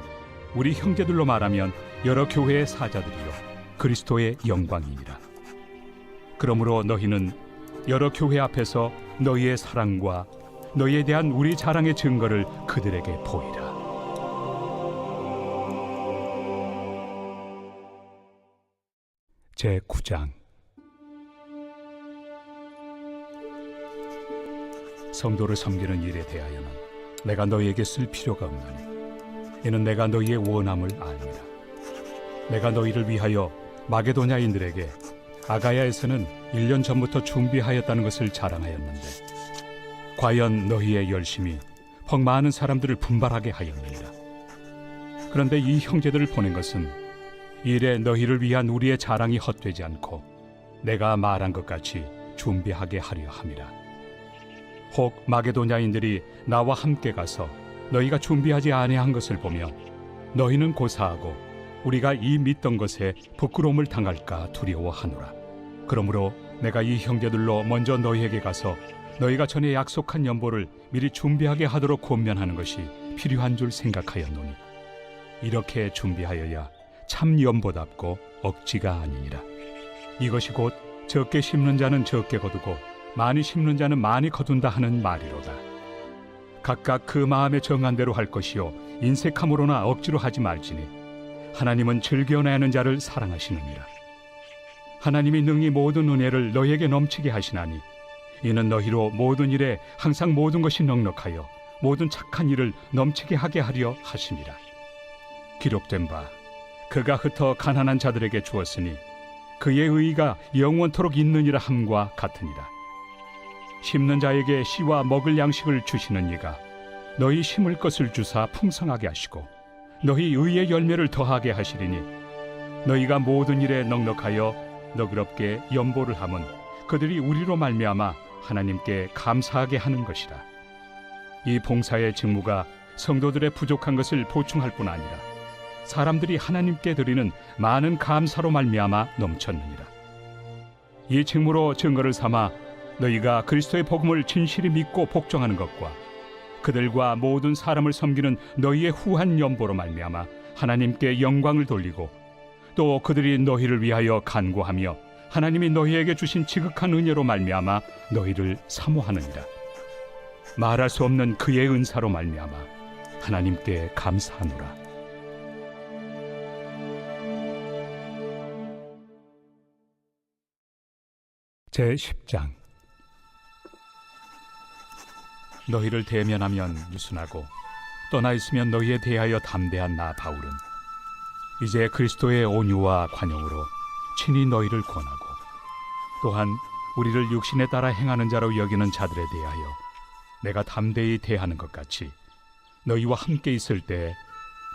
우리 형제들로 말하면 여러 교회의 사자들이요 그리스도의 영광이니라. 그러므로 너희는 여러 교회 앞에서 너희의 사랑과 너희에 대한 우리 자랑의 증거를 그들에게 보이라. 제9장 성도를 섬기는 일에 대하여는 내가 너희에게 쓸 필요가 없나니 이는 내가 너희의 원함을 아니라. 내가 너희를 위하여 마게도냐인들에게 아가야에서는 1년 전부터 준비하였다는 것을 자랑하였는데 과연 너희의 열심이 퍽 많은 사람들을 분발하게 하였느니라. 그런데 이 형제들을 보낸 것은 이래 너희를 위한 우리의 자랑이 헛되지 않고 내가 말한 것 같이 준비하게 하려 함이라. 혹 마게도냐인들이 나와 함께 가서 너희가 준비하지 아니한 것을 보며 너희는 고사하고 우리가 이 믿던 것에 부끄러움을 당할까 두려워하노라. 그러므로 내가 이 형제들로 먼저 너희에게 가서 너희가 전에 약속한 연보를 미리 준비하게 하도록 권면하는 것이 필요한 줄 생각하였노니 이렇게 준비하여야 참 연보답고 억지가 아니니라. 이것이 곧 적게 심는 자는 적게 거두고 많이 심는 자는 많이 거둔다 하는 말이로다. 각각 그 마음에 정한 대로 할 것이요 인색함으로나 억지로 하지 말지니 하나님은 즐겨내 하는 자를 사랑하시느니라. 하나님이 능히 모든 은혜를 너희에게 넘치게 하시나니 이는 너희로 모든 일에 항상 모든 것이 넉넉하여 모든 착한 일을 넘치게 하게 하려 하심이라. 기록된 바 그가 흩어 가난한 자들에게 주었으니 그의 의의가 영원토록 있느니라 함과 같으니라. 심는 자에게 씨와 먹을 양식을 주시는 이가 너희 심을 것을 주사 풍성하게 하시고 너희 의의 열매를 더하게 하시리니 너희가 모든 일에 넉넉하여 너그럽게 연보를 함은 그들이 우리로 말미암아 하나님께 감사하게 하는 것이라. 이 봉사의 직무가 성도들의 부족한 것을 보충할 뿐 아니라 사람들이 하나님께 드리는 많은 감사로 말미암아 넘쳤느니라. 이 직무로 증거를 삼아 너희가 그리스도의 복음을 진실히 믿고 복종하는 것과 그들과 모든 사람을 섬기는 너희의 후한 연보로 말미암아 하나님께 영광을 돌리고 또 그들이 너희를 위하여 간구하며 하나님이 너희에게 주신 지극한 은혜로 말미암아 너희를 사모하느니라. 말할 수 없는 그의 은사로 말미암아 하나님께 감사하노라. 제10장. 너희를 대면하면 유순하고 떠나 있으면 너희에 대하여 담대한 나 바울은 이제 그리스도의 온유와 관용으로 친히 너희를 권하고 또한 우리를 육신에 따라 행하는 자로 여기는 자들에 대하여 내가 담대히 대하는 것 같이 너희와 함께 있을 때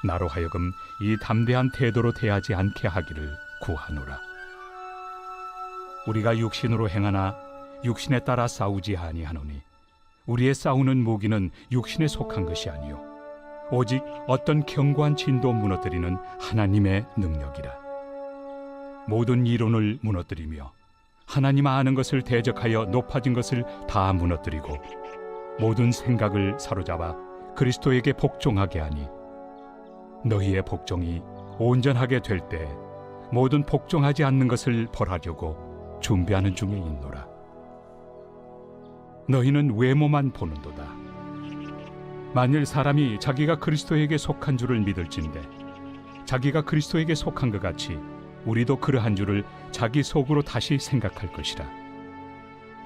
나로 하여금 이 담대한 태도로 대하지 않게 하기를 구하노라. 우리가 육신으로 행하나 육신에 따라 싸우지 아니하노니 우리의 싸우는 무기는 육신에 속한 것이 아니요 오직 어떤 견고한 진도 무너뜨리는 하나님의 능력이라. 모든 이론을 무너뜨리며 하나님 아는 것을 대적하여 높아진 것을 다 무너뜨리고 모든 생각을 사로잡아 그리스도에게 복종하게 하니 너희의 복종이 온전하게 될 때 모든 복종하지 않는 것을 벌하려고 준비하는 중에 있노라. 너희는 외모만 보는도다. 만일 사람이 자기가 그리스도에게 속한 줄을 믿을진대 자기가 그리스도에게 속한 것 같이 우리도 그러한 줄을 자기 속으로 다시 생각할 것이라.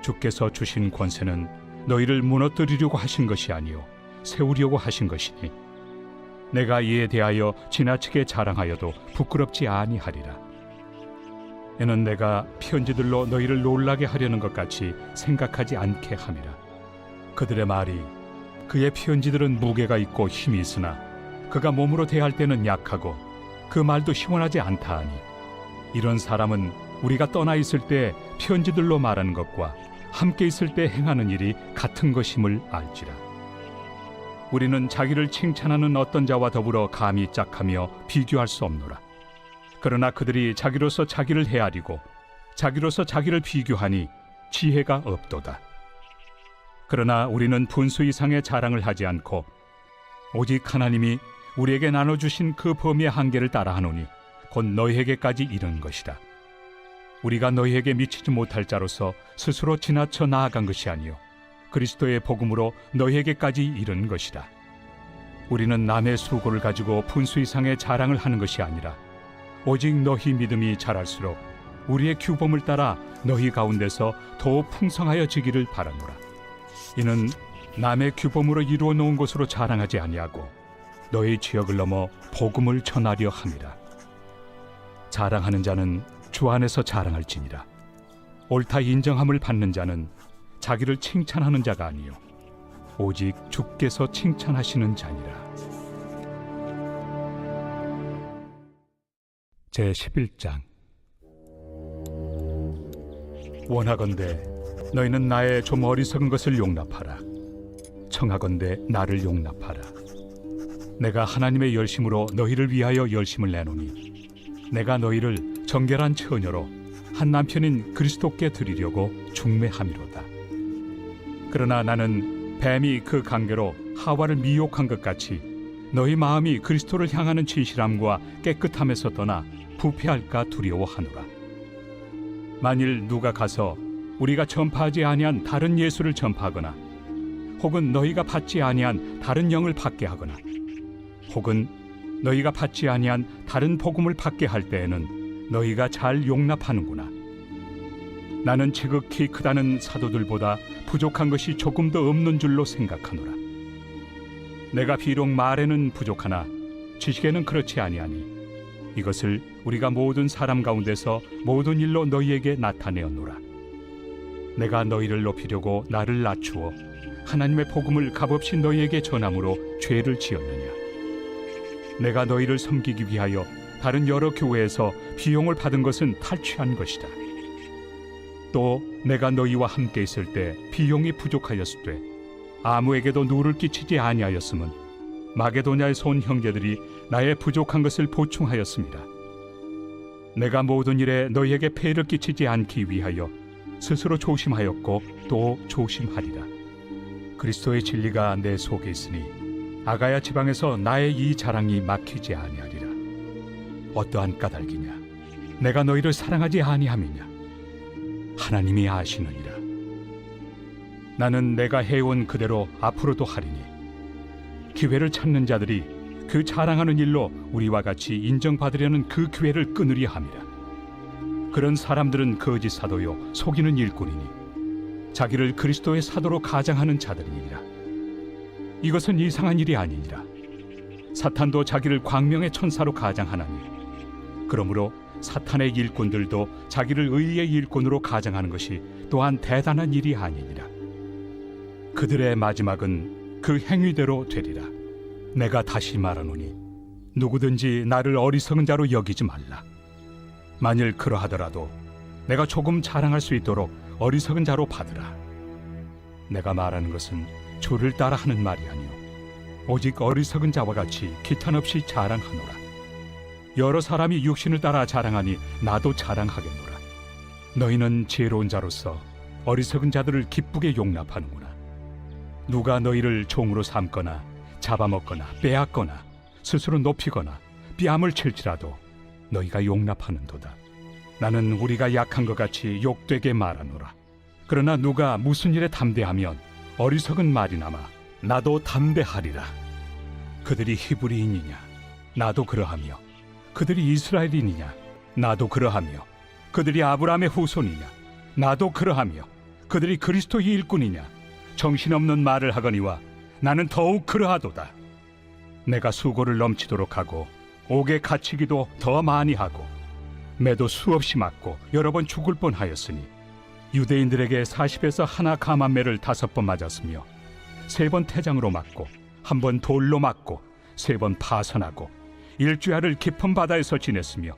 주께서 주신 권세는 너희를 무너뜨리려고 하신 것이 아니요 세우려고 하신 것이니 내가 이에 대하여 지나치게 자랑하여도 부끄럽지 아니하리라. 이는 내가 편지들로 너희를 놀라게 하려는 것 같이 생각하지 않게 함이라. 그들의 말이 그의 편지들은 무게가 있고 힘이 있으나 그가 몸으로 대할 때는 약하고 그 말도 시원하지 않다 하니 이런 사람은 우리가 떠나 있을 때 편지들로 말하는 것과 함께 있을 때 행하는 일이 같은 것임을 알지라. 우리는 자기를 칭찬하는 어떤 자와 더불어 감히 짝하며 비교할 수 없노라. 그러나 그들이 자기로서 자기를 헤아리고 자기로서 자기를 비교하니 지혜가 없도다. 그러나 우리는 분수 이상의 자랑을 하지 않고 오직 하나님이 우리에게 나눠주신 그 범위의 한계를 따라하노니 곧 너희에게까지 이른 것이다. 우리가 너희에게 미치지 못할 자로서 스스로 지나쳐 나아간 것이 아니요 그리스도의 복음으로 너희에게까지 이른 것이다. 우리는 남의 수고를 가지고 분수 이상의 자랑을 하는 것이 아니라 오직 너희 믿음이 자랄수록 우리의 규범을 따라 너희 가운데서 더욱 풍성하여지기를 바라노라. 이는 남의 규범으로 이루어 놓은 것으로 자랑하지 아니하고 너희 지역을 넘어 복음을 전하려 함이라. 자랑하는 자는 주 안에서 자랑할지니라. 옳다 인정함을 받는 자는 자기를 칭찬하는 자가 아니요 오직 주께서 칭찬하시는 자니라. 제11장. 원하건대 너희는 나의 좀 어리석은 것을 용납하라. 청하건대 나를 용납하라. 내가 하나님의 열심으로 너희를 위하여 열심을 내노니 내가 너희를 정결한 처녀로 한 남편인 그리스도께 드리려고 중매함이로다. 그러나 나는 뱀이 그 관계로 하와를 미혹한 것 같이 너희 마음이 그리스도를 향하는 진실함과 깨끗함에서 떠나 부패할까 두려워하노라. 만일 누가 가서 우리가 전파하지 아니한 다른 예수를 전파하거나 혹은 너희가 받지 아니한 다른 영을 받게 하거나 혹은 너희가 받지 아니한 다른 복음을 받게 할 때에는 너희가 잘 용납하는구나. 나는 지극히 크다는 사도들보다 부족한 것이 조금도 없는 줄로 생각하노라. 내가 비록 말에는 부족하나 지식에는 그렇지 아니하니 이것을 우리가 모든 사람 가운데서 모든 일로 너희에게 나타내었노라. 내가 너희를 높이려고 나를 낮추어 하나님의 복음을 값없이 너희에게 전함으로 죄를 지었느냐? 내가 너희를 섬기기 위하여 다른 여러 교회에서 비용을 받은 것은 탈취한 것이다. 또 내가 너희와 함께 있을 때 비용이 부족하였으되 아무에게도 누를 끼치지 아니하였음은 마게도냐에서 온 형제들이 나의 부족한 것을 보충하였습니다. 내가 모든 일에 너희에게 폐를 끼치지 않기 위하여 스스로 조심하였고 또 조심하리라. 그리스도의 진리가 내 속에 있으니 아가야 지방에서 나의 이 자랑이 막히지 아니하리라. 어떠한 까닭이냐? 내가 너희를 사랑하지 아니함이냐? 하나님이 아시느니라. 나는 내가 해온 그대로 앞으로도 하리니 기회를 찾는 자들이 그 자랑하는 일로 우리와 같이 인정받으려는 그 기회를 끊으려 함이라. 그런 사람들은 거짓 사도요 속이는 일꾼이니 자기를 그리스도의 사도로 가장하는 자들이니라. 이것은 이상한 일이 아니니라. 사탄도 자기를 광명의 천사로 가장하나니 그러므로 사탄의 일꾼들도 자기를 의의 일꾼으로 가장하는 것이 또한 대단한 일이 아니니라. 그들의 마지막은 그 행위대로 되리라. 내가 다시 말하노니 누구든지 나를 어리석은 자로 여기지 말라. 만일 그러하더라도 내가 조금 자랑할 수 있도록 어리석은 자로 받으라. 내가 말하는 것은 주를 따라 하는 말이 아니요 오직 어리석은 자와 같이 기탄 없이 자랑하노라. 여러 사람이 육신을 따라 자랑하니 나도 자랑하겠노라. 너희는 지혜로운 자로서 어리석은 자들을 기쁘게 용납하는구나. 누가 너희를 종으로 삼거나 잡아먹거나 빼앗거나 스스로 높이거나 뺨을 칠지라도 너희가 용납하는도다. 나는 우리가 약한 것 같이 욕되게 말하노라. 그러나 누가 무슨 일에 담대하면 어리석은 말이나마 나도 담대하리라. 그들이 히브리인이냐? 나도 그러하며 그들이 이스라엘인이냐? 나도 그러하며 그들이 아브라함의 후손이냐? 나도 그러하며 그들이 그리스도의 일꾼이냐? 정신없는 말을 하거니와 나는 더욱 그러하도다. 내가 수고를 넘치도록 하고 옥에 갇히기도 더 많이 하고 매도 수없이 맞고 여러 번 죽을 뻔하였으니 유대인들에게 40에서 하나 감한매를 5번 맞았으며 3번 태장으로 맞고 1번 돌로 맞고 3번 파선하고 일주야를 깊은 바다에서 지냈으며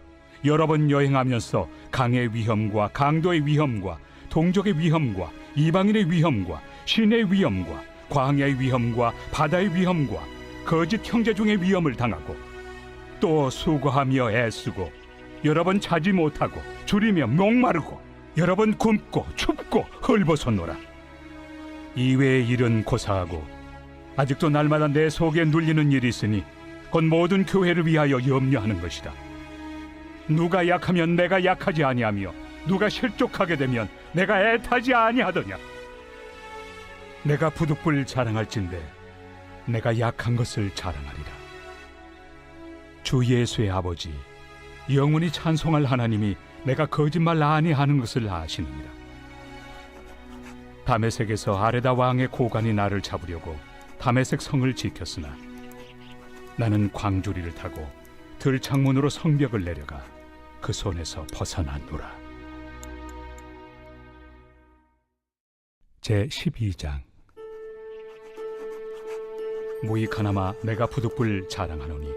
여러 번 여행하면서 강의 위험과 강도의 위험과 동족의 위험과 이방인의 위험과 신의 위험과 광야의 위험과 바다의 위험과 거짓 형제 중의 위험을 당하고 또 수고하며 애쓰고 여러 번 자지 못하고 줄이며 목마르고 여러 번 굶고 춥고 헐벗었노라. 이외의 일은 고사하고 아직도 날마다 내 속에 눌리는 일이 있으니 곧 모든 교회를 위하여 염려하는 것이다. 누가 약하면 내가 약하지 아니하며 누가 실족하게 되면 내가 애타지 아니하더냐. 내가 부득불 자랑할진대 내가 약한 것을 자랑하리라. 주 예수의 아버지 영원히 찬송할 하나님이 내가 거짓말 아니하는 것을 아시느니라. 다메섹에서 아레다 왕의 고관이 나를 잡으려고 다메섹 성을 지켰으나 나는 광주리를 타고 들창문으로 성벽을 내려가 그 손에서 벗어났노라. 제12장. 무익하나마 내가 부득불 자랑하노니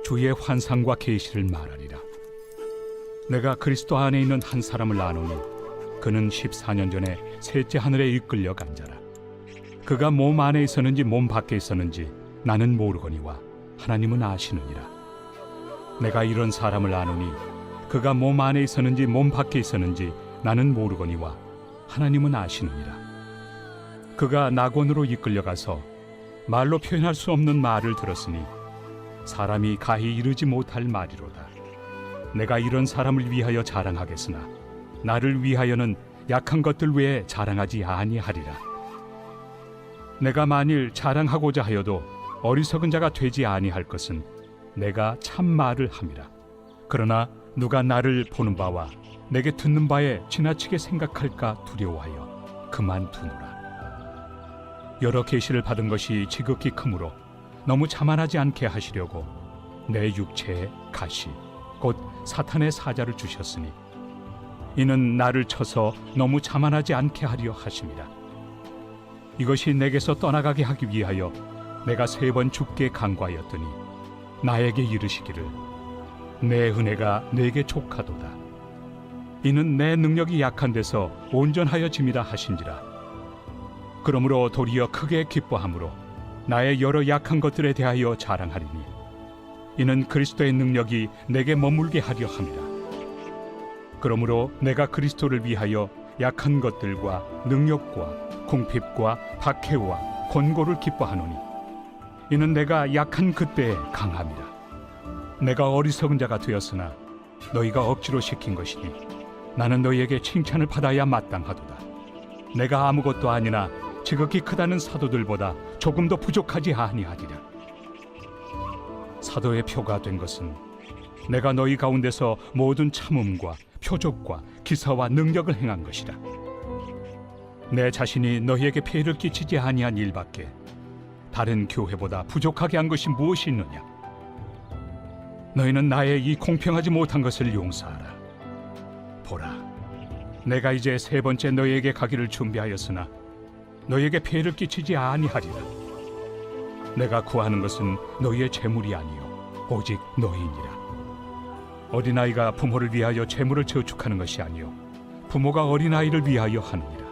주의 환상과 계시를 말하리라. 내가 그리스도 안에 있는 한 사람을 아노니 그는 14년 전에 셋째 하늘에 이끌려 간 자라. 그가 몸 안에 있었는지 몸 밖에 있었는지 나는 모르거니와 하나님은 아시느니라. 내가 이런 사람을 아노니 그가 몸 안에 있었는지 몸 밖에 있었는지 나는 모르거니와 하나님은 아시느니라. 그가 낙원으로 이끌려가서 말로 표현할 수 없는 말을 들었으니 사람이 가히 이르지 못할 말이로다. 내가 이런 사람을 위하여 자랑하겠으나 나를 위하여는 약한 것들 외에 자랑하지 아니하리라. 내가 만일 자랑하고자 하여도 어리석은 자가 되지 아니할 것은 내가 참 말을 함이라. 그러나 누가 나를 보는 바와 내게 듣는 바에 지나치게 생각할까 두려워하여 그만두노라. 여러 계시를 받은 것이 지극히 크므로 너무 자만하지 않게 하시려고 내 육체에 가시 곧 사탄의 사자를 주셨으니 이는 나를 쳐서 너무 자만하지 않게 하려 하심이라. 이것이 내게서 떠나가게 하기 위하여 내가 3번 죽게 간구하였더니 나에게 이르시기를 내 은혜가 내게 족하도다. 이는 내 능력이 약한 데서 온전하여 짐이라 하신지라. 그러므로 도리어 크게 기뻐함으로 나의 여러 약한 것들에 대하여 자랑하리니 이는 그리스도의 능력이 내게 머물게 하려 함이라. 그러므로 내가 그리스도를 위하여 약한 것들과 능력과 궁핍과 박해와 권고를 기뻐하노니 이는 내가 약한 그때에 강함이라. 내가 어리석은 자가 되었으나 너희가 억지로 시킨 것이니 나는 너희에게 칭찬을 받아야 마땅하도다. 내가 아무것도 아니나 지극히 크다는 사도들보다 조금도 부족하지 아니하리라. 사도의 표가 된 것은 내가 너희 가운데서 모든 참음과 표적과 기사와 능력을 행한 것이라. 내 자신이 너희에게 폐해를 끼치지 아니한 일밖에 다른 교회보다 부족하게 한 것이 무엇이 있느냐? 너희는 나의 이 공평하지 못한 것을 용서하라. 보라, 내가 이제 세 번째 너희에게 가기를 준비하였으나 너희에게 폐해를 끼치지 아니하리라. 내가 구하는 것은 너희의 재물이 아니요 오직 너희니라. 어린아이가 부모를 위하여 재물을 저축하는 것이 아니요 부모가 어린아이를 위하여 하느니라.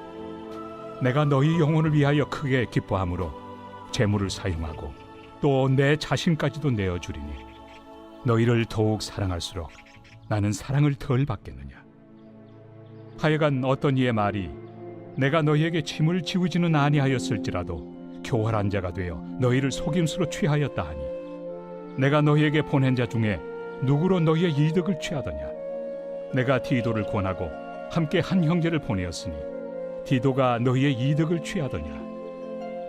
내가 너희 영혼을 위하여 크게 기뻐함으로 재물을 사용하고 또 내 자신까지도 내어주리니 너희를 더욱 사랑할수록 나는 사랑을 덜 받겠느냐. 하여간 어떤 이의 말이 내가 너희에게 짐을 지우지는 아니하였을지라도 교활한 자가 되어 너희를 속임수로 취하였다 하니 내가 너희에게 보낸 자 중에 누구로 너희의 이득을 취하더냐. 내가 디도를 권하고 함께 한 형제를 보내었으니 디도가 너희의 이득을 취하더냐.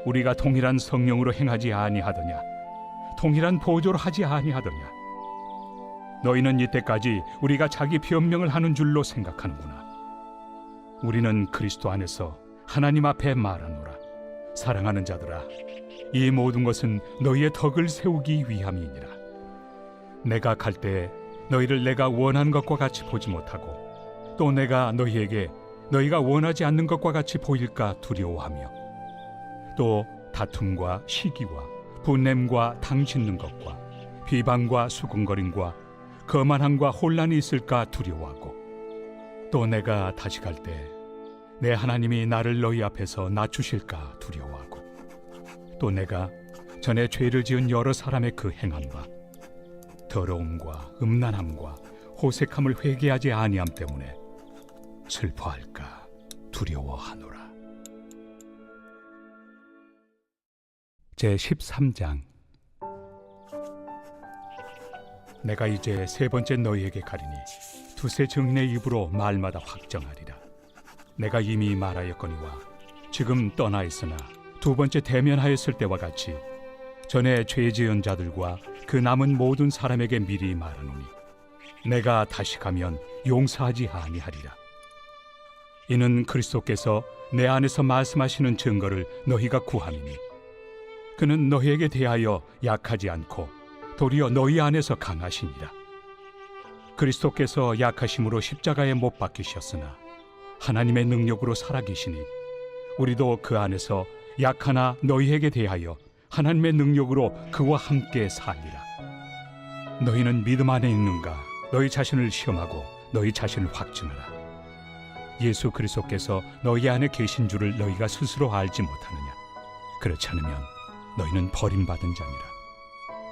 우리가 동일한 성령으로 행하지 아니하더냐. 동일한 보조로 하지 아니하더냐. 너희는 이때까지 우리가 자기 변명을 하는 줄로 생각하는구나. 우리는 그리스도 안에서 하나님 앞에 말하노라. 사랑하는 자들아, 이 모든 것은 너희의 덕을 세우기 위함이니라. 내가 갈 때 너희를 내가 원하는 것과 같이 보지 못하고 또 내가 너희에게 너희가 원하지 않는 것과 같이 보일까 두려워하며 또 다툼과 시기와 분냄과 당짓는 것과 비방과 수군거림과 거만함과 혼란이 있을까 두려워하고 또 내가 다시 갈 때 내 하나님이 나를 너희 앞에서 낮추실까 두려워하고 또 내가 전에 죄를 지은 여러 사람의 그 행함과 더러움과 음란함과 호색함을 회개하지 아니함 때문에 슬퍼할까 두려워하노라. 제13장. 내가 이제 세 번째 너희에게 가리니 두세 증인의 입으로 말마다 확정하리라. 내가 이미 말하였거니와 지금 떠나 있으나 두 번째 대면하였을 때와 같이 전에 죄 지은 자들과 그 남은 모든 사람에게 미리 말하노니 내가 다시 가면 용서하지 아니하리라. 이는 그리스도께서 내 안에서 말씀하시는 증거를 너희가 구함이니 그는 너희에게 대하여 약하지 않고 도리어 너희 안에서 강하시니라. 그리스도께서 약하심으로 십자가에 못 박히셨으나 하나님의 능력으로 살아계시니 우리도 그 안에서 약하나 너희에게 대하여 하나님의 능력으로 그와 함께 살리라. 너희는 믿음 안에 있는가? 너희 자신을 시험하고 너희 자신을 확증하라. 예수 그리스도께서 너희 안에 계신 줄을 너희가 스스로 알지 못하느냐? 그렇지 않으면 너희는 버림받은 자니라.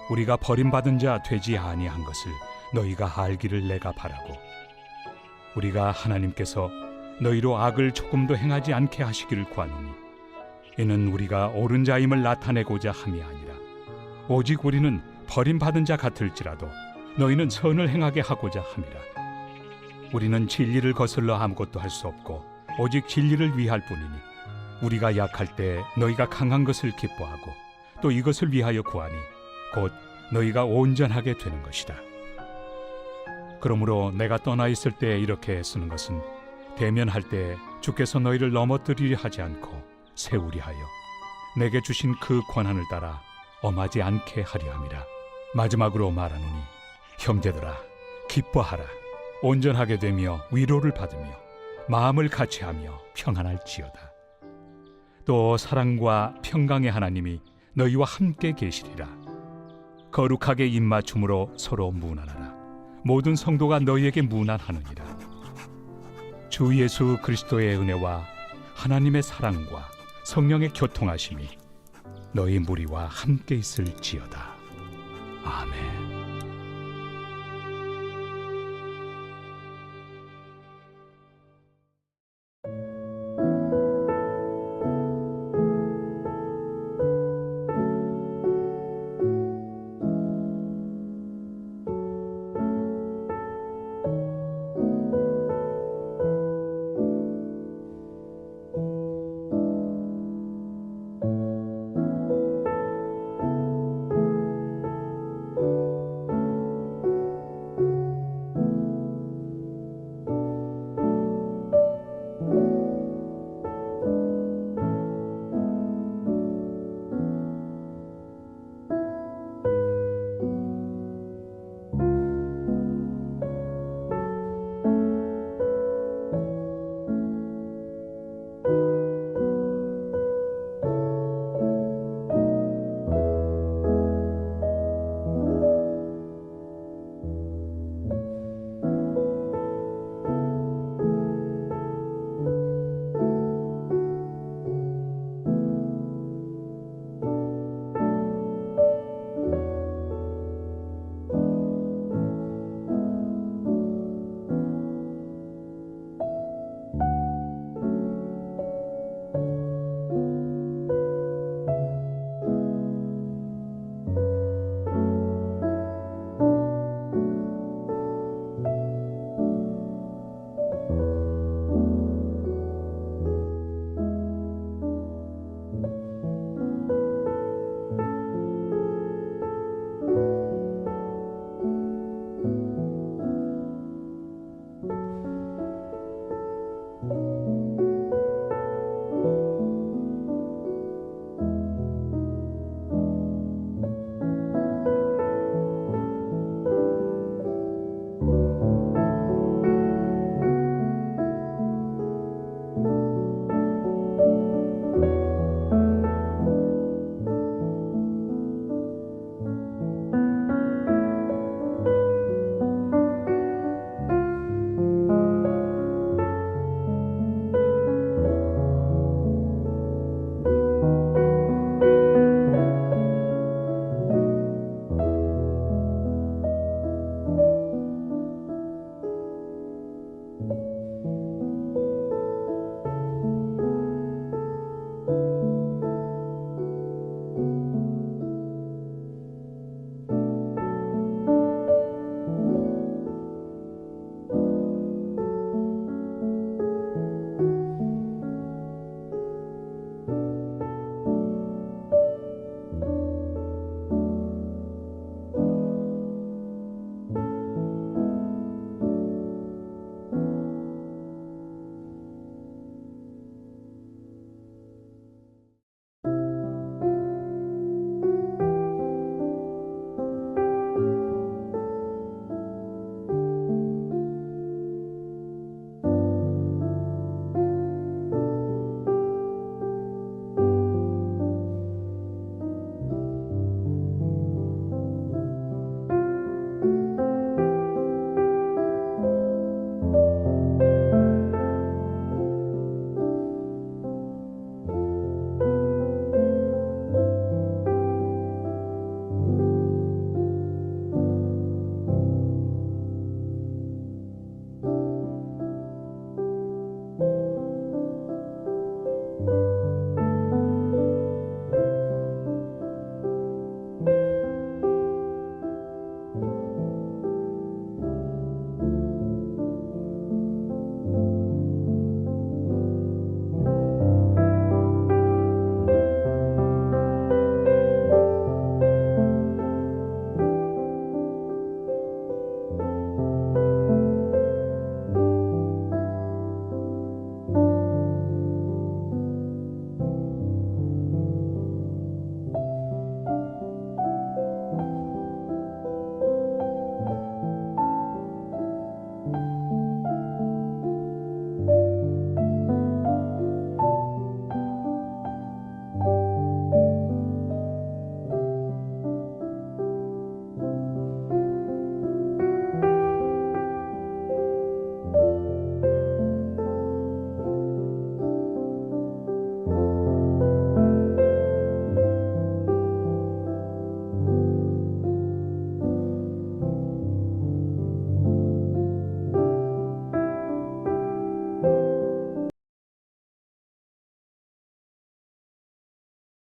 우리가 버림받은 자 되지 아니한 것을 너희가 알기를 내가 바라고 우리가 하나님께서 너희로 악을 조금도 행하지 않게 하시기를 구하노니 이는 우리가 옳은 자임을 나타내고자 함이 아니라 오직 우리는 버림받은 자 같을지라도 너희는 선을 행하게 하고자 함이라. 우리는 진리를 거슬러 아무것도 할 수 없고 오직 진리를 위할 뿐이니 우리가 약할 때 너희가 강한 것을 기뻐하고 또 이것을 위하여 구하니 곧 너희가 온전하게 되는 것이다. 그러므로 내가 떠나 있을 때 이렇게 쓰는 것은 대면할 때 주께서 너희를 넘어뜨리려 하지 않고 세우리 하여 내게 주신 그 권한을 따라 엄하지 않게 하려 함이라. 마지막으로 말하노니 형제들아 기뻐하라. 온전하게 되며 위로를 받으며 마음을 같이하며 평안할지어다. 또 사랑과 평강의 하나님이 너희와 함께 계시리라. 거룩하게 입맞춤으로 서로 문안하라. 모든 성도가 너희에게 문안하느니라. 주 예수 그리스도의 은혜와 하나님의 사랑과 성령의 교통하심이 너희 무리와 함께 있을지어다. 아멘.